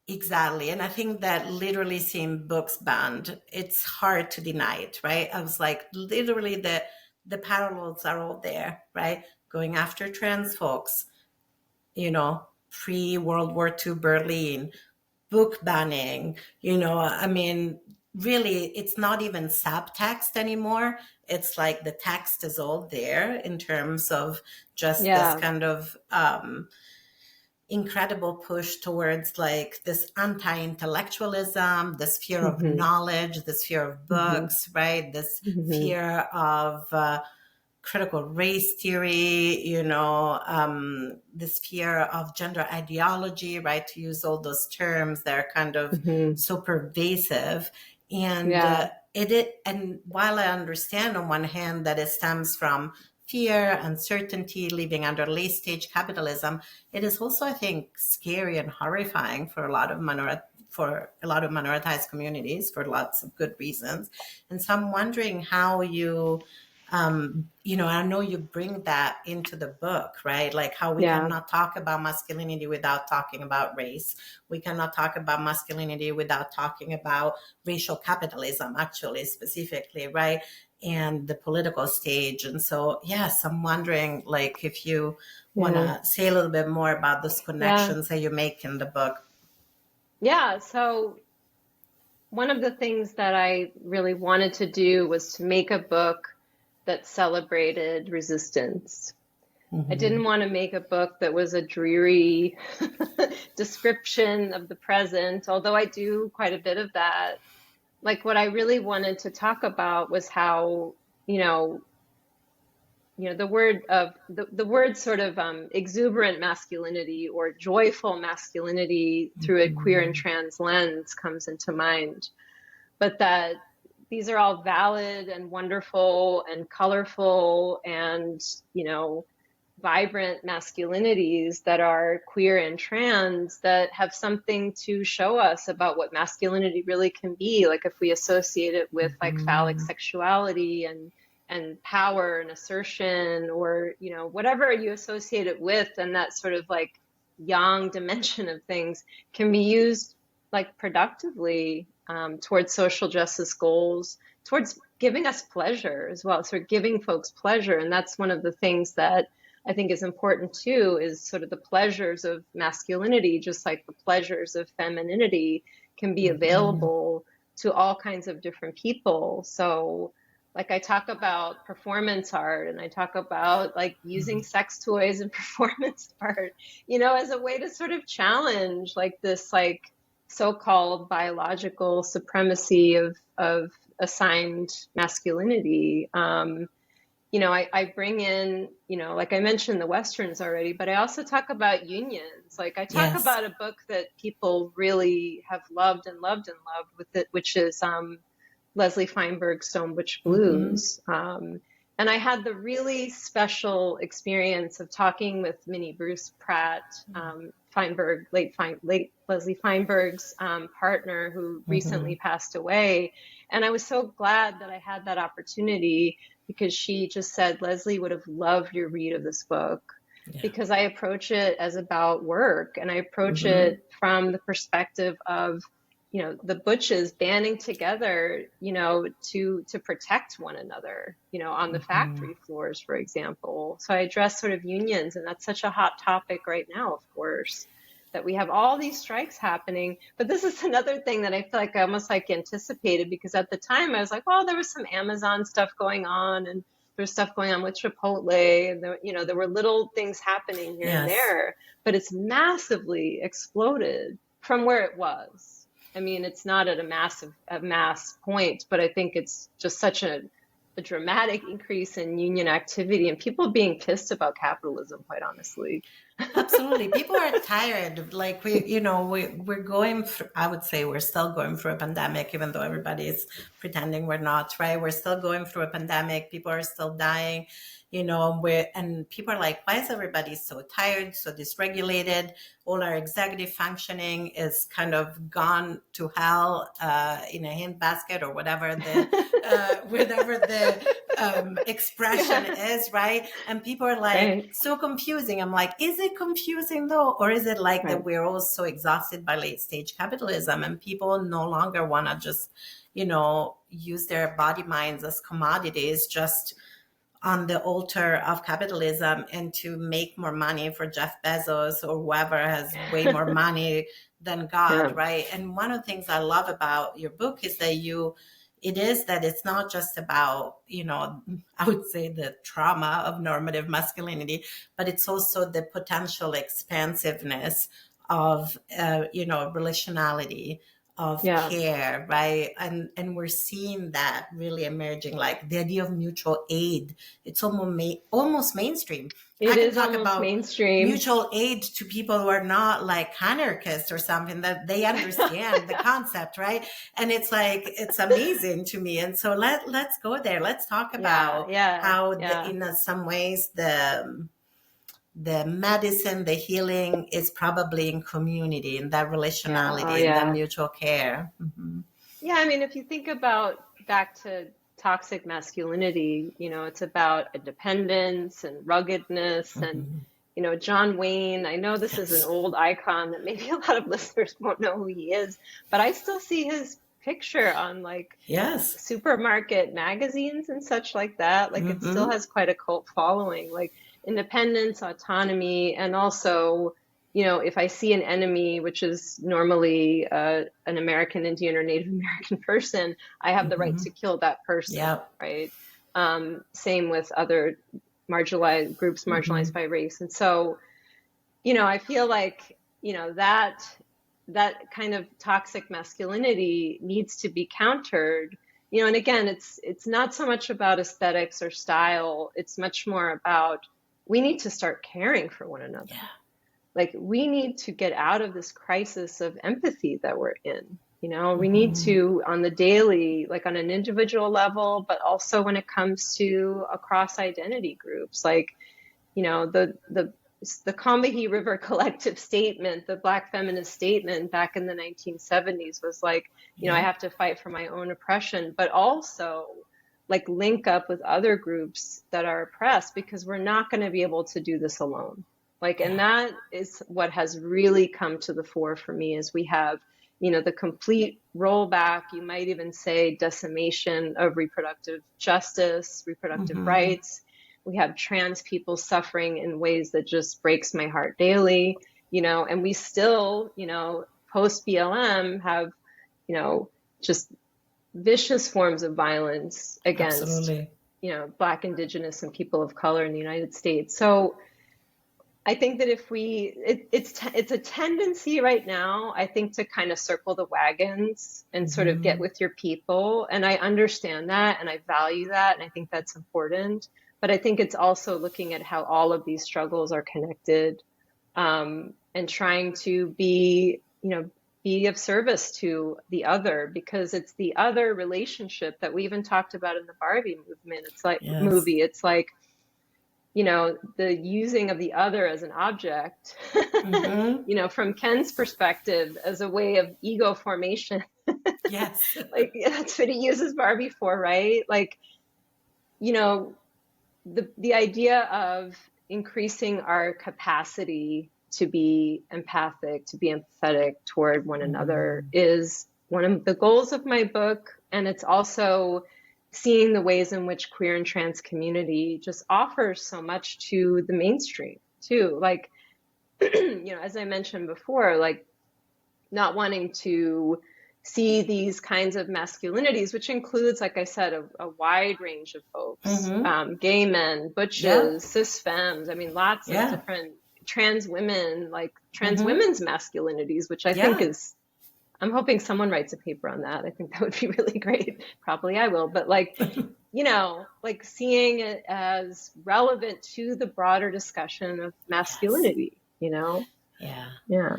Exactly. And I think that literally seeing books banned, it's hard to deny it, right? I was like, literally the parallels are all there, right? Going after trans folks, pre-World War II Berlin, book banning, I mean, really, it's not even subtext anymore. It's like the text is all there in terms of just this Yeah. kind of incredible push towards like this anti-intellectualism, this fear of Hmm. knowledge, this fear of Hmm. books, right? This Hmm. fear of critical race theory, this fear of gender ideology, right? To use all those terms, they're kind of Hmm. so pervasive. And Yeah. and while I understand on one hand that it stems from fear, uncertainty, living under late stage capitalism, it is also, I think, scary and horrifying for a lot of minoritized communities for lots of good reasons. And so I'm wondering how you I know you bring that into the book, right? Like how we Yeah. cannot talk about masculinity without talking about race. We cannot talk about masculinity without talking about racial capitalism, actually, specifically, right? And the political stage. And so, yes, I'm wondering, like, if you want Yeah. to say a little bit more about those Yeah. connections that you make in the book. Yeah. So one of the things that I really wanted to do was to make a book that celebrated resistance. I Mm-hmm. didn't want to make a book that was a dreary description of the present, although I do quite a bit of that. Like what I really wanted to talk about was how, you know, the word sort of exuberant masculinity or joyful masculinity through a queer and Mm-hmm. trans lens comes into mind, but that these are all valid and wonderful and colorful and, vibrant masculinities that are queer and trans that have something to show us about what masculinity really can be. Like if we associate it with like phallic Mm-hmm. sexuality and power and assertion, or whatever you associate it with, and that sort of like yang dimension of things can be used like productively towards social justice goals, towards giving us pleasure as well, sort of giving folks pleasure. And that's one of the things that I think is important too, is sort of the pleasures of masculinity, just like the pleasures of femininity can be Mm-hmm. available to all kinds of different people. So like I talk about performance art, and I talk about like using sex toys in performance art, as a way to sort of challenge like this like so-called biological supremacy of assigned masculinity. I bring in, like I mentioned the Westerns already, but I also talk about unions. Like I talk Yes. about a book that people really have loved and loved and loved with it, which is Leslie Feinberg's Stone Butch Mm-hmm. Blues. And I had the really special experience of talking with Minnie Bruce Pratt, late Leslie Feinberg's partner, who Mm-hmm. recently passed away. And I was so glad that I had that opportunity, because she just said, Leslie would have loved your read of this book, Yeah. because I approach it as about work, and I approach Mm-hmm. it from the perspective of the butches banding together, to protect one another, on the Mm-hmm. factory floors, for example. So I address sort of unions, and that's such a hot topic right now, of course, that we have all these strikes happening. But this is another thing that I feel like I almost like anticipated, because at the time I was like, well, there was some Amazon stuff going on, and there's stuff going on with Chipotle, and there were little things happening here and Yes. there, but it's massively exploded from where it was. I mean, it's not at a mass point, but I think it's just such a dramatic increase in union activity and people being pissed about capitalism, quite honestly. Absolutely. People are tired. Like we're going through, I would say we're still going through a pandemic, even though everybody is pretending we're not, right? We're still going through a pandemic. People are still dying, and people are like, why is everybody so tired, so dysregulated? All our executive functioning is kind of gone to hell, in a handbasket, or whatever the expression Yeah, is, right? And people are like, right, so confusing. I'm like, is it confusing though? Or is it like that right. we're all so exhausted by late stage capitalism and people no longer want to just, use their body minds as commodities just on the altar of capitalism and to make more money for Jeff Bezos or whoever has way more money than God, Yeah, right? And one of the things I love about your book is that it's not just about, I would say the trauma of normative masculinity, but it's also the potential expansiveness of, relationality, of yeah. care, right? And we're seeing that really emerging, like the idea of mutual aid. It's almost mainstream. I It can is talk almost about mainstream. mutual aid to people who are not like anarchists or something, that they understand the concept, right? And it's like, it's amazing to me. And so let's go there. Let's talk Yeah, about yeah, how yeah, in some ways the medicine, the healing is probably in community, in that yeah. Oh, relationality, in that yeah. mutual care. Mm-hmm. Yeah, I mean, if you think about back to toxic masculinity, it's about independence and ruggedness and, Mm-hmm. John Wayne. I know this is an Yes. old icon that maybe a lot of listeners won't know who he is, but I still see his picture on like Yes. supermarket magazines and such like that. Like it still Mm-hmm. has quite a cult following, like independence, autonomy, and also, if I see an enemy, which is normally an American Indian or Native American person, I have the right Mm-hmm. to kill that person, Yep. right? Same with other marginalized groups, marginalized by race. And so, I feel like, that kind of toxic masculinity needs to be countered. And again, it's not so much about aesthetics or style. It's much more about, we need to start caring for one another. Yeah. Like, we need to get out of this crisis of empathy that we're in. We need to, on the daily, like on an individual level, but also when it comes to across identity groups, like, the Combahee River Collective statement, the Black feminist statement back in the 1970s was like, I have to fight for my own oppression, but also like link up with other groups that are oppressed, because we're not going to be able to do this alone. Like, and that is what has really come to the fore for me, is we have, the complete rollback, you might even say decimation of reproductive justice, reproductive rights. We have trans people suffering in ways that just breaks my heart daily, and we still, post BLM have, just vicious forms of violence against, Absolutely. Black, Indigenous, and people of color in the United States. So I think that if it's a tendency right now, I think, to kind of circle the wagons and sort of get with your people. And I understand that, and I value that, and I think that's important. But I think it's also looking at how all of these struggles are connected, and trying to be of service to the other, because it's the other relationship that we even talked about in the Barbie movement. It's like movie. It's like, the using of the other as an object, from Ken's perspective, as a way of ego formation. Yes. Like, that's what he uses Barbie for, right? Like, the idea of increasing our capacity to be empathic, to be empathetic toward one another is one of the goals of my book. And it's also seeing the ways in which queer and trans community just offers so much to the mainstream too. Like, as I mentioned before, like not wanting to see these kinds of masculinities, which includes, like I said, a wide range of folks, gay men, butches, cis femmes. I mean, lots of different trans women, like trans women's masculinities, which I think is, I'm hoping someone writes a paper on that. I think that would be really great. Probably I will. But like, like seeing it as relevant to the broader discussion of masculinity, Yeah. Yeah.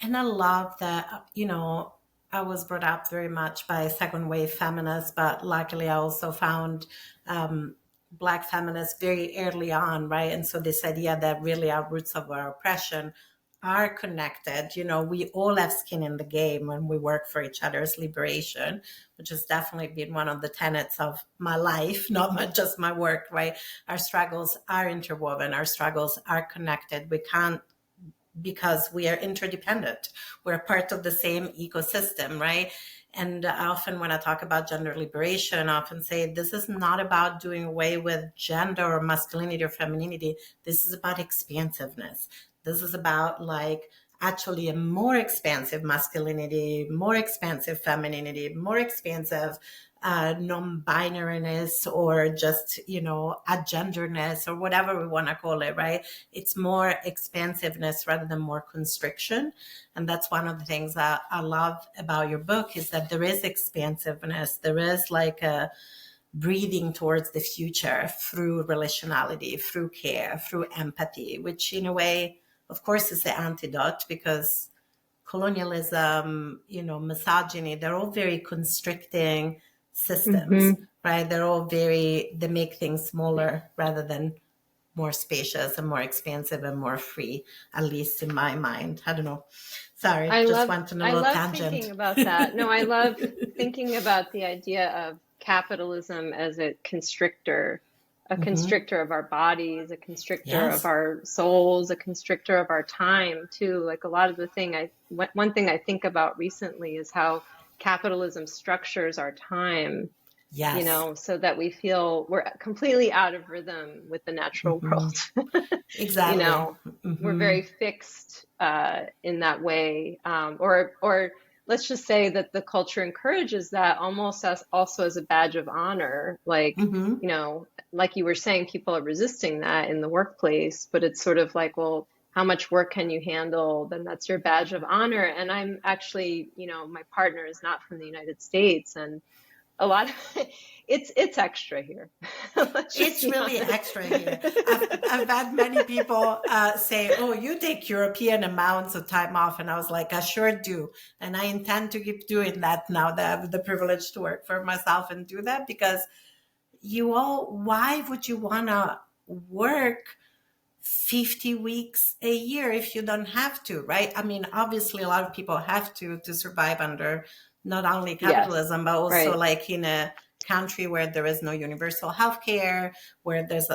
And I love that, I was brought up very much by second wave feminists, but luckily I also found Black feminists very early on, right? And so this idea that really our roots of our oppression are connected. We all have skin in the game when we work for each other's liberation, which has definitely been one of the tenets of my life, not just my work, right? Our struggles are interwoven, our struggles are connected. We can't, because we are interdependent. We're part of the same ecosystem, right? And often when I talk about gender liberation, I often say this is not about doing away with gender or masculinity or femininity. This is about expansiveness. This is about like actually a more expansive masculinity, more expansive femininity, more expansive non-binariness, or just, agenderness, or whatever we want to call it, right? It's more expansiveness rather than more constriction. And that's one of the things that I love about your book, is that there is expansiveness. There is like a breathing towards the future through relationality, through care, through empathy, which in a way, of course, is the antidote, because colonialism, misogyny, they're all very constricting systems, right? They're all they make things smaller rather than more spacious and more expansive and more free, at least in my mind. I don't know. Sorry, just went on a little tangent. Thinking about that. No, I love thinking about the idea of capitalism as a constrictor of our bodies, a constrictor of our souls, a constrictor of our time too. Like a lot of one thing I think about recently is how capitalism structures our time, so that we feel we're completely out of rhythm with the natural world. Exactly. We're very fixed in that way, or let's just say that the culture encourages that almost as also as a badge of honor. Like, Hmm. like you were saying, people are resisting that in the workplace, but it's sort of like, well, how much work can you handle? Then that's your badge of honor. And I'm actually, my partner is not from the United States, and a lot of it's extra here. Let's just It's be really honest. extra here. I've had many people say, "Oh, you take European amounts of time off," and I was like, "I sure do," and I intend to keep doing that now that I have the privilege to work for myself and do that because why would you want to work 50 weeks a year if you don't have to, right? I mean, obviously, a lot of people have to survive under not only Yes, capitalism, but also right. like in a country where there is no universal health care, where there's,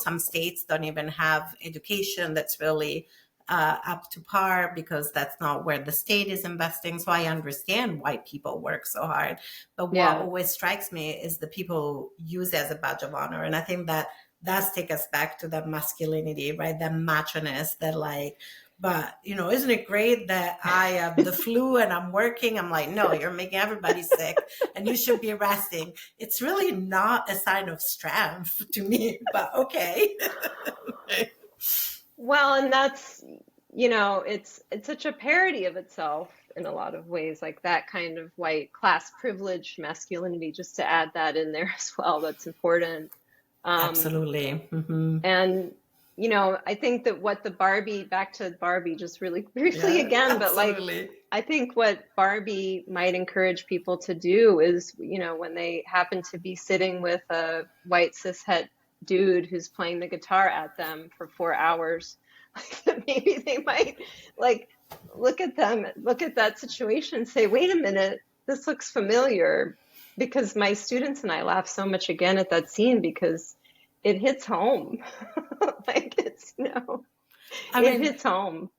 some states don't even have education that's really up to par because that's not where the state is investing. So I understand why people work so hard. But what Yeah. always strikes me is the people use it as a badge of honor. And I think that does take us back to that masculinity, right? That macho-ness that like, but isn't it great that I have the flu and I'm working? I'm like, no, you're making everybody sick and you should be resting. It's really not a sign of strength to me, but okay. Well, and that's, it's such a parody of itself in a lot of ways, like that kind of white class privileged masculinity, just to add that in there as well. That's important. Um, Absolutely. Hmm. and, I think that what the Barbie, back to Barbie, just really briefly Yeah, again, but like, absolutely. I think what Barbie might encourage people to do is, when they happen to be sitting with a white cishet dude who's playing the guitar at them for 4 hours, like, maybe they might like look at that situation and say, wait a minute, this looks familiar. Because my students and I laugh so much again at that scene because it hits home. Like it's, I it mean, hits home.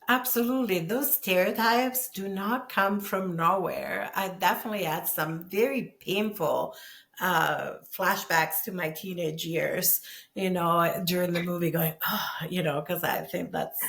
absolutely. Those stereotypes do not come from nowhere. I definitely had some very painful flashbacks to my teenage years, during the movie going, oh, because I think that's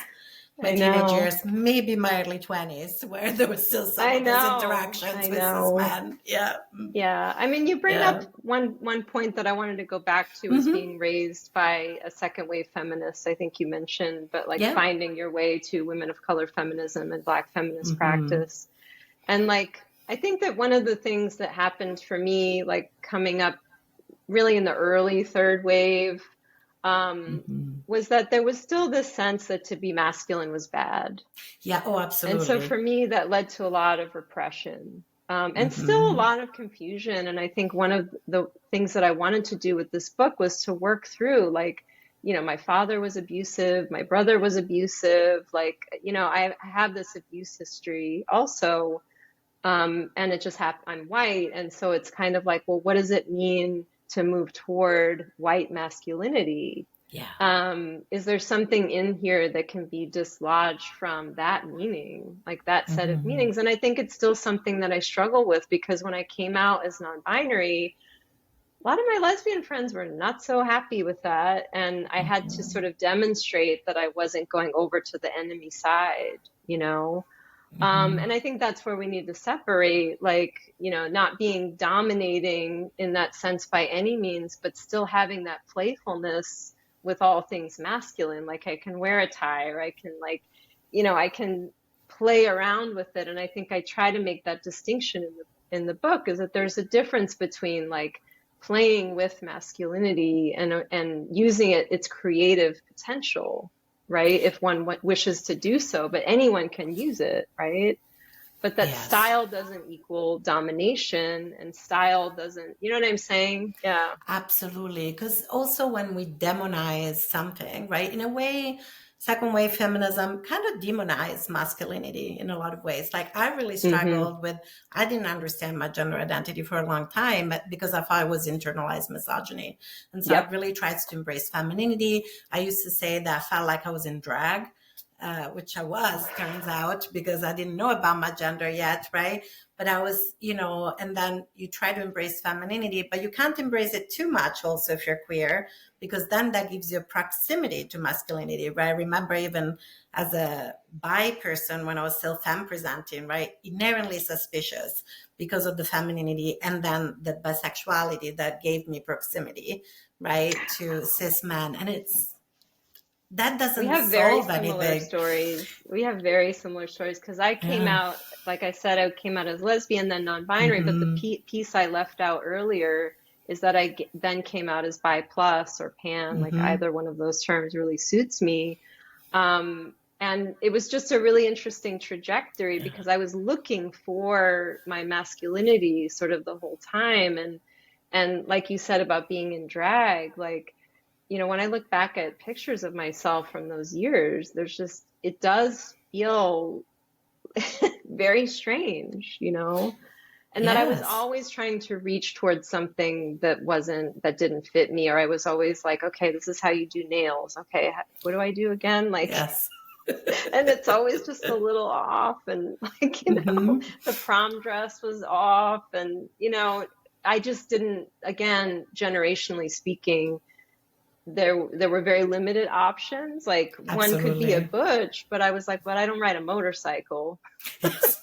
my I teenage know. years, maybe my early 20s, where there was still some I of those know. interactions I with cis know. men. Yeah. Yeah. I mean, you bring Yeah. up one point that I wanted to go back to is Hmm. being raised by a second wave feminist, I think you mentioned, but like Yeah. finding your way to women of color feminism and Black feminist Hmm. practice. And like, I think that one of the things that happened for me, like coming up really in the early third wave, um, Hmm. was that there was still this sense that to be masculine was bad. Yeah. Oh, And so for absolutely. me, that led to a lot of repression, and still a Hmm. lot of confusion. And I think one of the things that I wanted to do with this book was to work through, like, my father was abusive, my brother was abusive, like, I have this abuse history also. And it just happened, I'm white. And so it's kind of like, well, what does it mean to move toward white masculinity? Yeah. Is there something in here that can be dislodged from that meaning, like that set of Hmm. meanings? And I think it's still something that I struggle with because when I came out as non-binary, a lot of my lesbian friends were not so happy with that. And I had to sort Hmm. of demonstrate that I wasn't going over to the enemy side, you know? Hmm. And I think that's where we need to separate, like, not being dominating in that sense by any means, but still having that playfulness with all things masculine. Like I can wear a tie or I can I can play around with it. And I think I try to make that distinction in the book is that there's a difference between like playing with masculinity and using its creative potential, right? If one wishes to do so, but anyone can use it, right? But that Yes. style doesn't equal domination and style doesn't, you know what I'm saying? Yeah. Absolutely. Because also when we demonize something, right, in a way, second wave feminism kind of demonized masculinity in a lot of ways. Like I really Hmm. struggled with, I didn't understand my gender identity for a long time because I thought it was internalized misogyny. And so I Yep. really tried to embrace femininity. I used to say that I felt like I was in drag. which I was, turns out, because I didn't know about my gender yet, right? But I was, and then you try to embrace femininity, but you can't embrace it too much also if you're queer, because then that gives you a proximity to masculinity, right? I remember even as a bi person, when I was still femme presenting, right? Inherently suspicious because of the femininity and then the bisexuality that gave me proximity, right, to cis men. And that We doesn't have very solve similar anything. stories. We have very similar stories because I came Yeah. out, like I said, I came out as lesbian, then non-binary. But the Hmm. piece I left out earlier is that then came out as bi plus or pan, like Hmm. either one of those terms really suits me. And it was just a really interesting trajectory Yeah. because I was looking for my masculinity sort of the whole time. And like you said about being in drag, like, when I look back at pictures of myself from those years, it does feel very strange. And that I was Yes. always trying to reach towards something that didn't fit me, or I was always like, okay, this is how you do nails. Okay, what do I do again? Like, Yes. and it's always just a little off, and like, Hmm. the prom dress was off, and I just didn't, again, generationally speaking, there were very limited options. Like one could be a Absolutely. butch, but I was like, but I don't ride a motorcycle. Yes.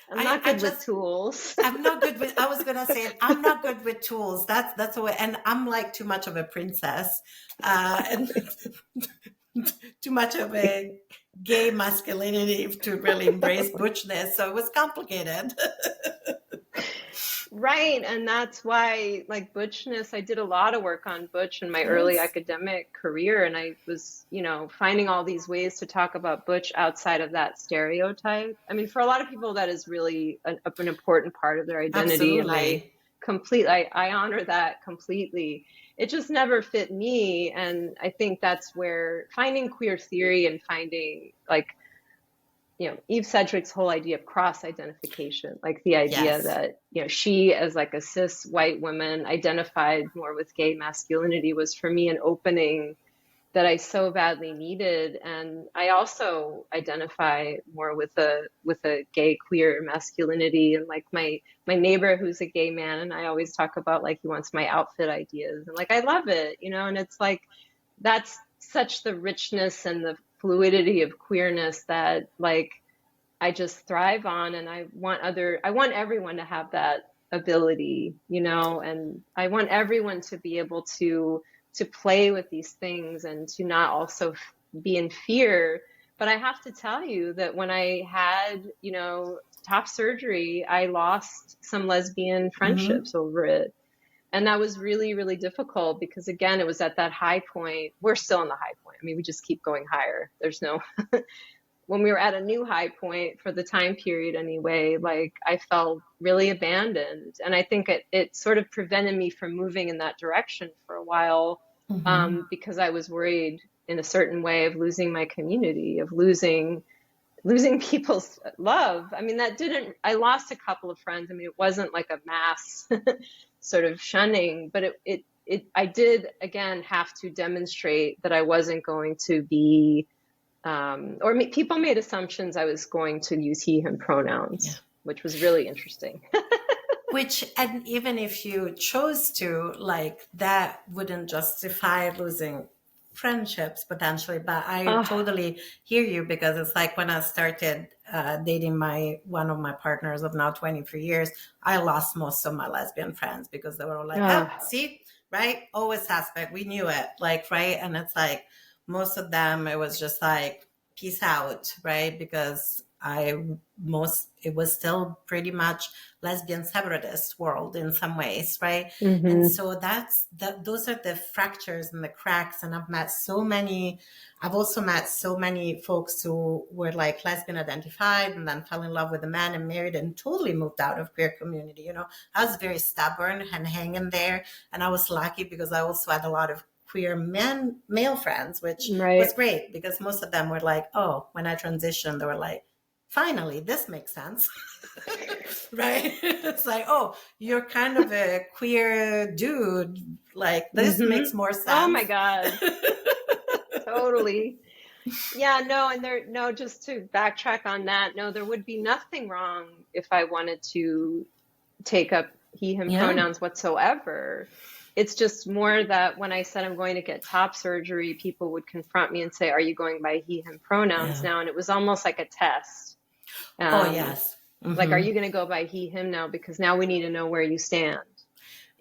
I'm I, not I good with just tools. I'm not good with, I was gonna say, I'm not good with tools. That's the way, and I'm like too much of a princess, and too much of a gay masculinity to really embrace butchness. So it was complicated. Right, and that's why, like, butchness, I did a lot of work on butch in my early Yes. academic career, and I was, finding all these ways to talk about butch outside of that stereotype. I mean, for a lot of people, that is really an important part of their identity, and Absolutely. I honor that completely. It just never fit me, and I think that's where finding queer theory and finding, like, Eve Sedgwick's whole idea of cross identification, like the idea Yes. that, she as like a cis white woman identified more with gay masculinity was for me an opening that I so badly needed. And I also identify more with a gay queer masculinity, and like my neighbor who's a gay man, and I always talk about like he wants my outfit ideas, and like I love it, and it's like that's such the richness and the fluidity of queerness that like I just thrive on, and I want everyone to have that ability, and I want everyone to be able to play with these things and to not also be in fear. But I have to tell you that when I had, top surgery, I lost some lesbian Hmm. friendships over it. And that was really, really difficult because, again, it was at that high point. We're still in the high point. I mean, we just keep going higher. There's no, when we were at a new high point for the time period anyway, like I felt really abandoned. And I think it sort of prevented me from moving in that direction for a while, Hmm. because I was worried in a certain way of losing my community, of losing people's love. I mean, I lost a couple of friends. I mean, it wasn't like a mass sort of shunning, but I did, again, have to demonstrate that I wasn't going to be, people made assumptions I was going to use he, him Yeah. pronouns, which was really interesting. Which, and even if you chose to, like, that wouldn't justify losing friendships potentially. But I Oh, totally hear you, because it's like when I started dating one of my partners of now 23 years, I lost most of my lesbian friends because they were all like, oh, oh, see, right? Always suspect. We knew it. Like, right. And it's like most of them, it was just like, peace out, right? Because it was still pretty much lesbian separatist world in some ways, right? And hmm. so those are the fractures and the cracks. And I've also met so many folks who were like lesbian identified and then fell in love with a man and married and totally moved out of queer community. I was very stubborn and hanging there, and I was lucky because I also had a lot of queer male friends, which was Right. great because most of them were like, oh, when I transitioned, they were like, finally, this makes sense. Right? It's like, oh, you're kind of a queer dude. Like, this Hmm. makes more Oh sense. my God. Totally. Yeah, no, and there, no, just to backtrack on that, no, there would be nothing wrong if I wanted to take up he, him Yeah. pronouns whatsoever. It's just more that when I said I'm going to get top surgery, people would confront me and say, "Are you going by he, him pronouns Yeah. now?" And it was almost like a test. Oh, Um, yes. like, are Hmm. you going to go by he, him now? Because now we need to know where you stand.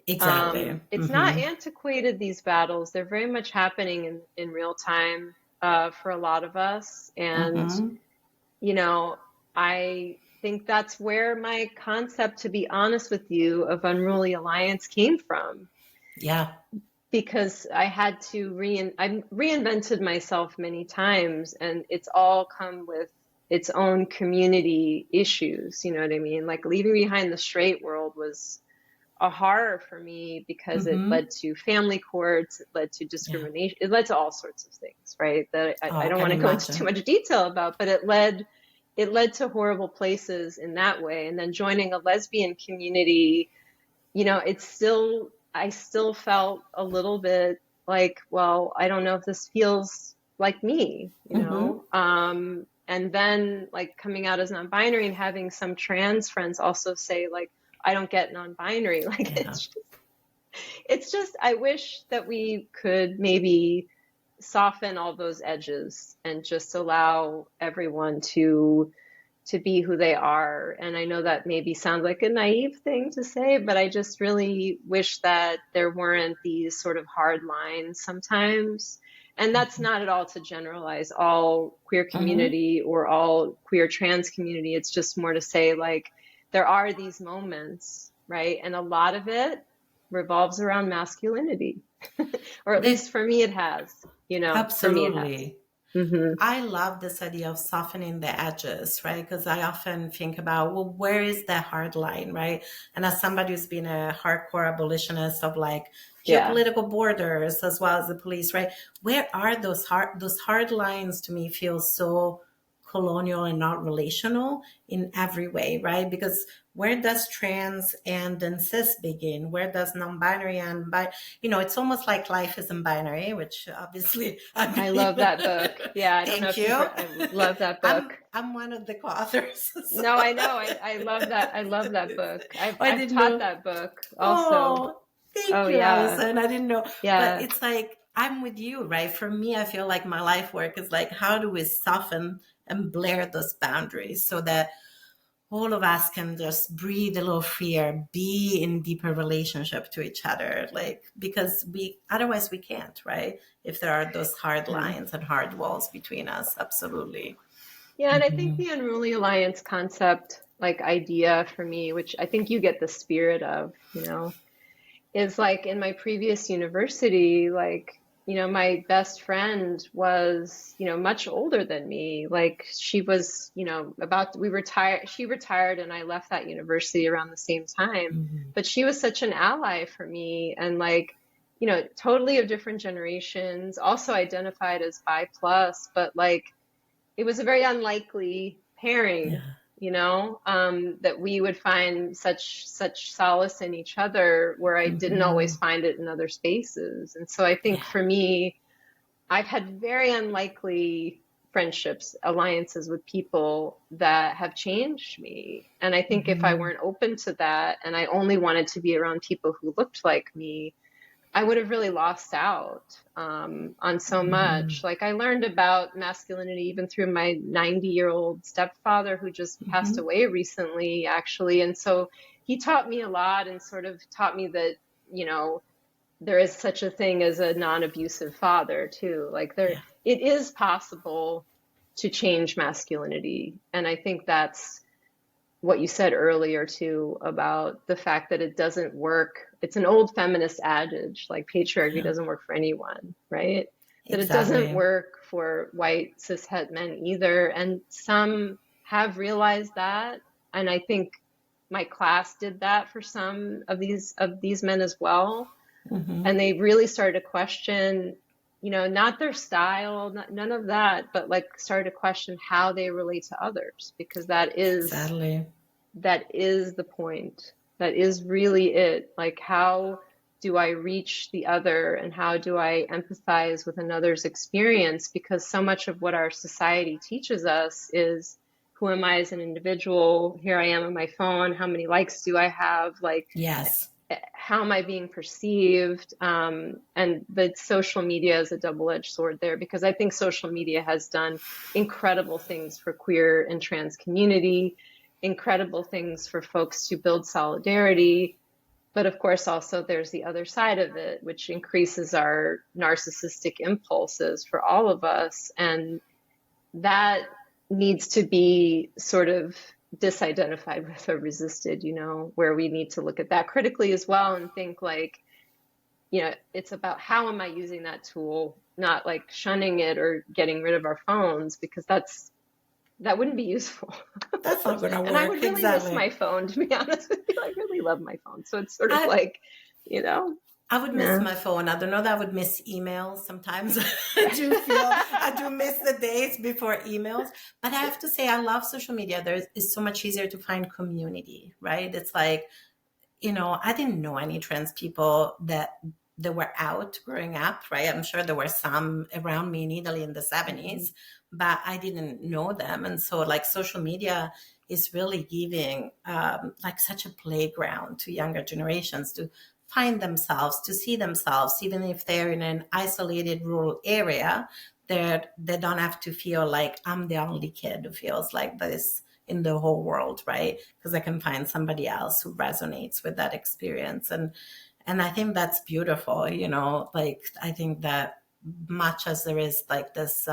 Exactly. It's not Hmm. antiquated, these battles. They're very much happening in real time for a lot of us. And Hmm. you know, I think that's where my concept, to be honest with you, of unruly alliance came from, Yeah. because I had to I reinvented myself many times, and it's all come with its own community issues. You know what I mean? Like leaving behind the straight world was a horror for me because it Hmm. led to family courts, it led to Yeah. discrimination, it led to all sorts of things, right? That I Oh, don't can want to go into too imagine. much detail about, but it led to horrible places in that way. And then joining a lesbian community, I still felt a little bit like, well, I don't know if this feels like me, Hmm. and then like coming out as non-binary and having some trans friends also say like, I don't get non-binary. Like Yeah. it's just I wish that we could maybe soften all those edges and just allow everyone to be who they are. And I know that maybe sounds like a naive thing to say, but I just really wish that there weren't these sort of hard lines sometimes. And that's not at all to generalize all queer Hmm. community or all queer trans community. It's just more to say, like, there are these moments, right? And a lot of it revolves around masculinity, or at least That for me, it has. For me, it has. absolutely. Hmm. I love this idea of softening the edges, right? Because I often think about, well, where is the hard line, right? And as somebody who's been a hardcore abolitionist of like Yeah, geopolitical borders as well as the police, right? Where are those hard lines to me feel so colonial and not relational in every way, right? Because where does trans and then cis begin? Where does non-binary and it's almost like life isn't binary, which obviously I I believe. love that book. Yeah, I don't know Thank if you've you. read, I love that book. I'm one of the co-authors. So. No, I know. I love that. I love that book. I've I I've didn't taught know. that book also. Oh, thank Oh you, yeah. Allison. I didn't know. But Yeah. it's like I'm with you, right? For me, I feel like my life work is like how do we soften and blur those boundaries so that all of us can just breathe a little freer, be in deeper relationship to each other. Like because we otherwise we can't, right? If there are those hard Yeah. lines and hard walls between us. Absolutely. Yeah, and I think Hmm. the unruly alliance concept, like idea for me, which I think you get the spirit of, is like in my previous university, like, my best friend was, much older than me. Like she was, we retired, she retired and I left that university around the same time. Hmm. But she was such an ally for me and like, totally of different generations, also identified as bi plus, but like it was a very unlikely pairing, Yeah. that we would find such solace in each other where I didn't always Hmm. find it in other spaces. And so I think Yeah. for me, I've had very unlikely friendships, alliances with people that have changed me. And I think if I Hmm. weren't open to that and I only wanted to be around people who looked like me, I would have really lost out on so Hmm. much. Like I learned about masculinity even through my 90-year-old stepfather who just passed Hmm. away recently, actually. And so he taught me a lot and sort of taught me that, you know, there is such a thing as a non-abusive father too. Like there, Yeah. it is possible to change masculinity. And I think that's what you said earlier too about the fact that it doesn't work. It's an old feminist adage, like patriarchy Yeah. doesn't work for anyone, right? That it doesn't Exactly. work for white cishet men either. And some have realized that. And I think my class did that for some of these men as well. Hmm. And they really started to question, not their style, none of that, but like started to question how they relate to others, because that is Exactly. that is the point. That is really it. Like, how do I reach the other, and how do I empathize with another's experience? Because so much of what our society teaches us is, who am I as an individual? Here I am on my phone. How many likes do I have? Like, Yes. how am I being perceived? And the social media is a double-edged sword there, because I think social media has done incredible things for queer and trans community, incredible things for folks to build solidarity. But of course, also there's the other side of it, which increases our narcissistic impulses for all of us. And that needs to be sort of disidentified with or resisted, where we need to look at that critically as well and think like, it's about how am I using that tool, not like shunning it or getting rid of our phones, because that wouldn't be useful. That's not going to work. And I would really miss Exactly. my phone, to be honest with you. I really love my phone. So it's sort of like, I would miss my phone. I don't know that I would miss emails sometimes. I do miss the days before emails. But I have to say, I love social media. It's so much easier to find community, right? It's like, I didn't know any trans people that were out growing up, right? I'm sure there were some around me in Italy in the 70s, but I didn't know them. And so like social media is really giving like such a playground to younger generations to find themselves, to see themselves, even if they're in an isolated rural area. They don't have to feel like I'm the only kid who feels like this in the whole world, right? Because I can find somebody else who resonates with that experience. And I think that's beautiful, like I think that much as there is like this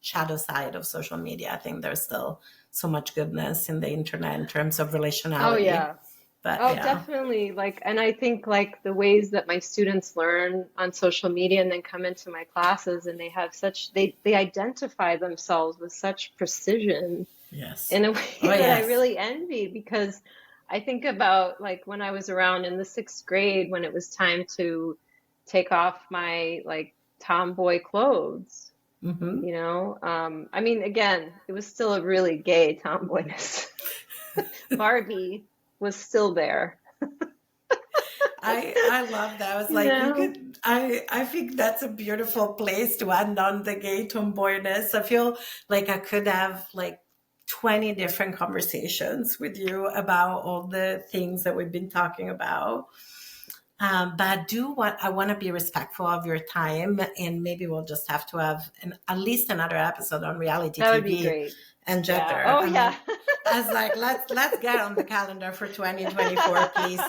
shadow side of social media, I think there's still so much goodness in the internet in terms of relationality. Oh, yeah. But Oh, yeah. definitely. And I think like the ways that my students learn on social media and then come into my classes, and they have they identify themselves with such precision. Yes. In a way that I Yes. really envy, because I think about like when I was around in the 6th grade, when it was time to take off my like tomboy clothes, Mm-hmm. I mean, again, it was still a really gay tomboyness. Barbie was still there. I love that. I was like, I think that's a beautiful place to end on, the gay tomboyness. I feel like I could have like 20 different conversations with you about all the things that we've been talking about. But I want to be respectful of your time, and maybe we'll just have to have at least another episode on reality That would be TV great. and gender. Yeah. Oh, yeah. I was like, let's get on the calendar for 2024, please.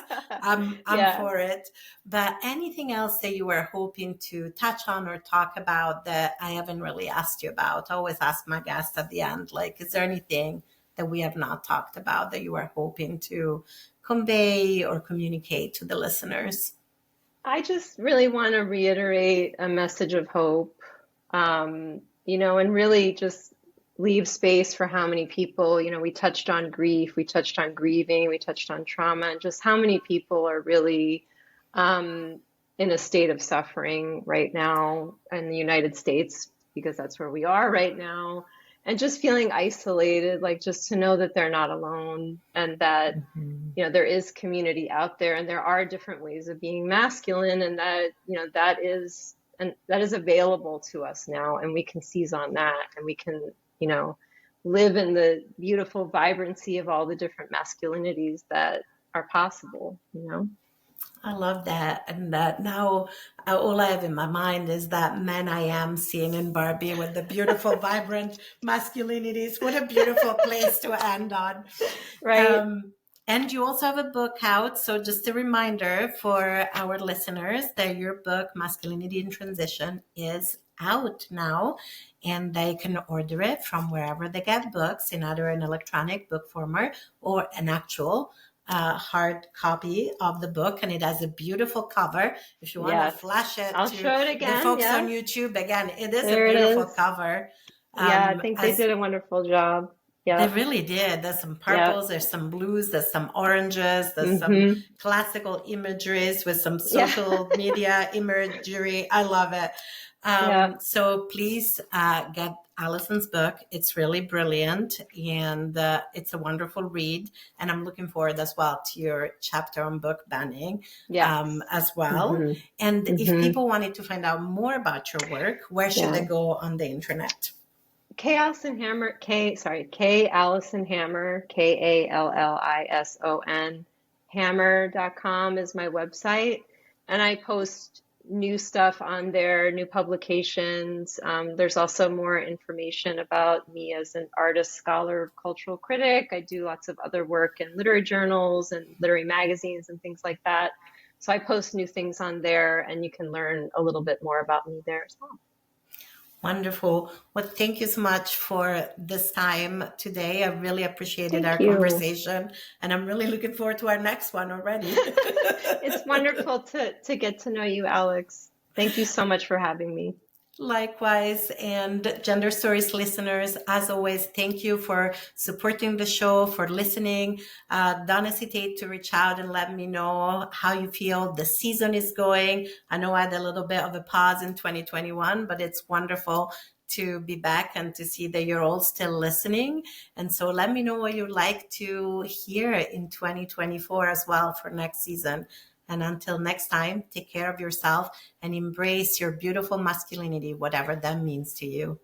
I'm for it. But anything else that you were hoping to touch on or talk about that I haven't really asked you about? I always ask my guests at the end, like, is there anything that we have not talked about that you were hoping to convey or communicate to the listeners? I just really want to reiterate a message of hope, and really just leave space for how many people, we touched on grief, we touched on grieving, we touched on trauma, and just how many people are really in a state of suffering right now in the United States, because that's where we are right now. And just feeling isolated, like just to know that they're not alone, and that, there is community out there, and there are different ways of being masculine, and that, that is available to us now, and we can seize on that, and we can, live in the beautiful vibrancy of all the different masculinities that are possible. I love that. And that now all I have in my mind is that man I am seeing in Barbie with the beautiful, vibrant masculinities. What a beautiful place to end on. Right. And you also have a book out. So just a reminder for our listeners that your book, Masculinity in Transition, is out now. And they can order it from wherever they get books, in either an electronic book format or an actual hard copy of the book, and it has a beautiful cover. If you want to flash it I'll to show it again, the folks on YouTube, again, it is there a beautiful cover. I think they did a wonderful job. They really did. There's some purples, there's some blues, there's some oranges, there's some classical imageries with some social media imagery. I love it. Yeah. So please get Allison's book. It's really brilliant and it's a wonderful read. And I'm looking forward as well to your chapter on book banning Yes. as well. Hmm. And if Hmm. people wanted to find out more about your work, where should Yeah. they go on the internet? Allison Hammer, K Allison Hammer, Kallison, hammer.com is my website. And I post new stuff on there, new publications. There's also more information about me as an artist, scholar, cultural critic. I do lots of other work in literary journals and literary magazines and things like that. So I post new things on there, and you can learn a little bit more about me there as well. Wonderful. Well, thank you so much for this time today. I really appreciated our Thank you. conversation, and I'm really looking forward to our next one already. It's wonderful to get to know you, Alex. Thank you so much for having me. Likewise, and Gender Stories listeners, as always, thank you for supporting the show, for listening. Don't hesitate to reach out and let me know how you feel the season is going. I know I had a little bit of a pause in 2021, but it's wonderful to be back and to see that you're all still listening. And so let me know what you'd like to hear in 2024 as well for next season. And until next time, take care of yourself and embrace your beautiful masculinity, whatever that means to you.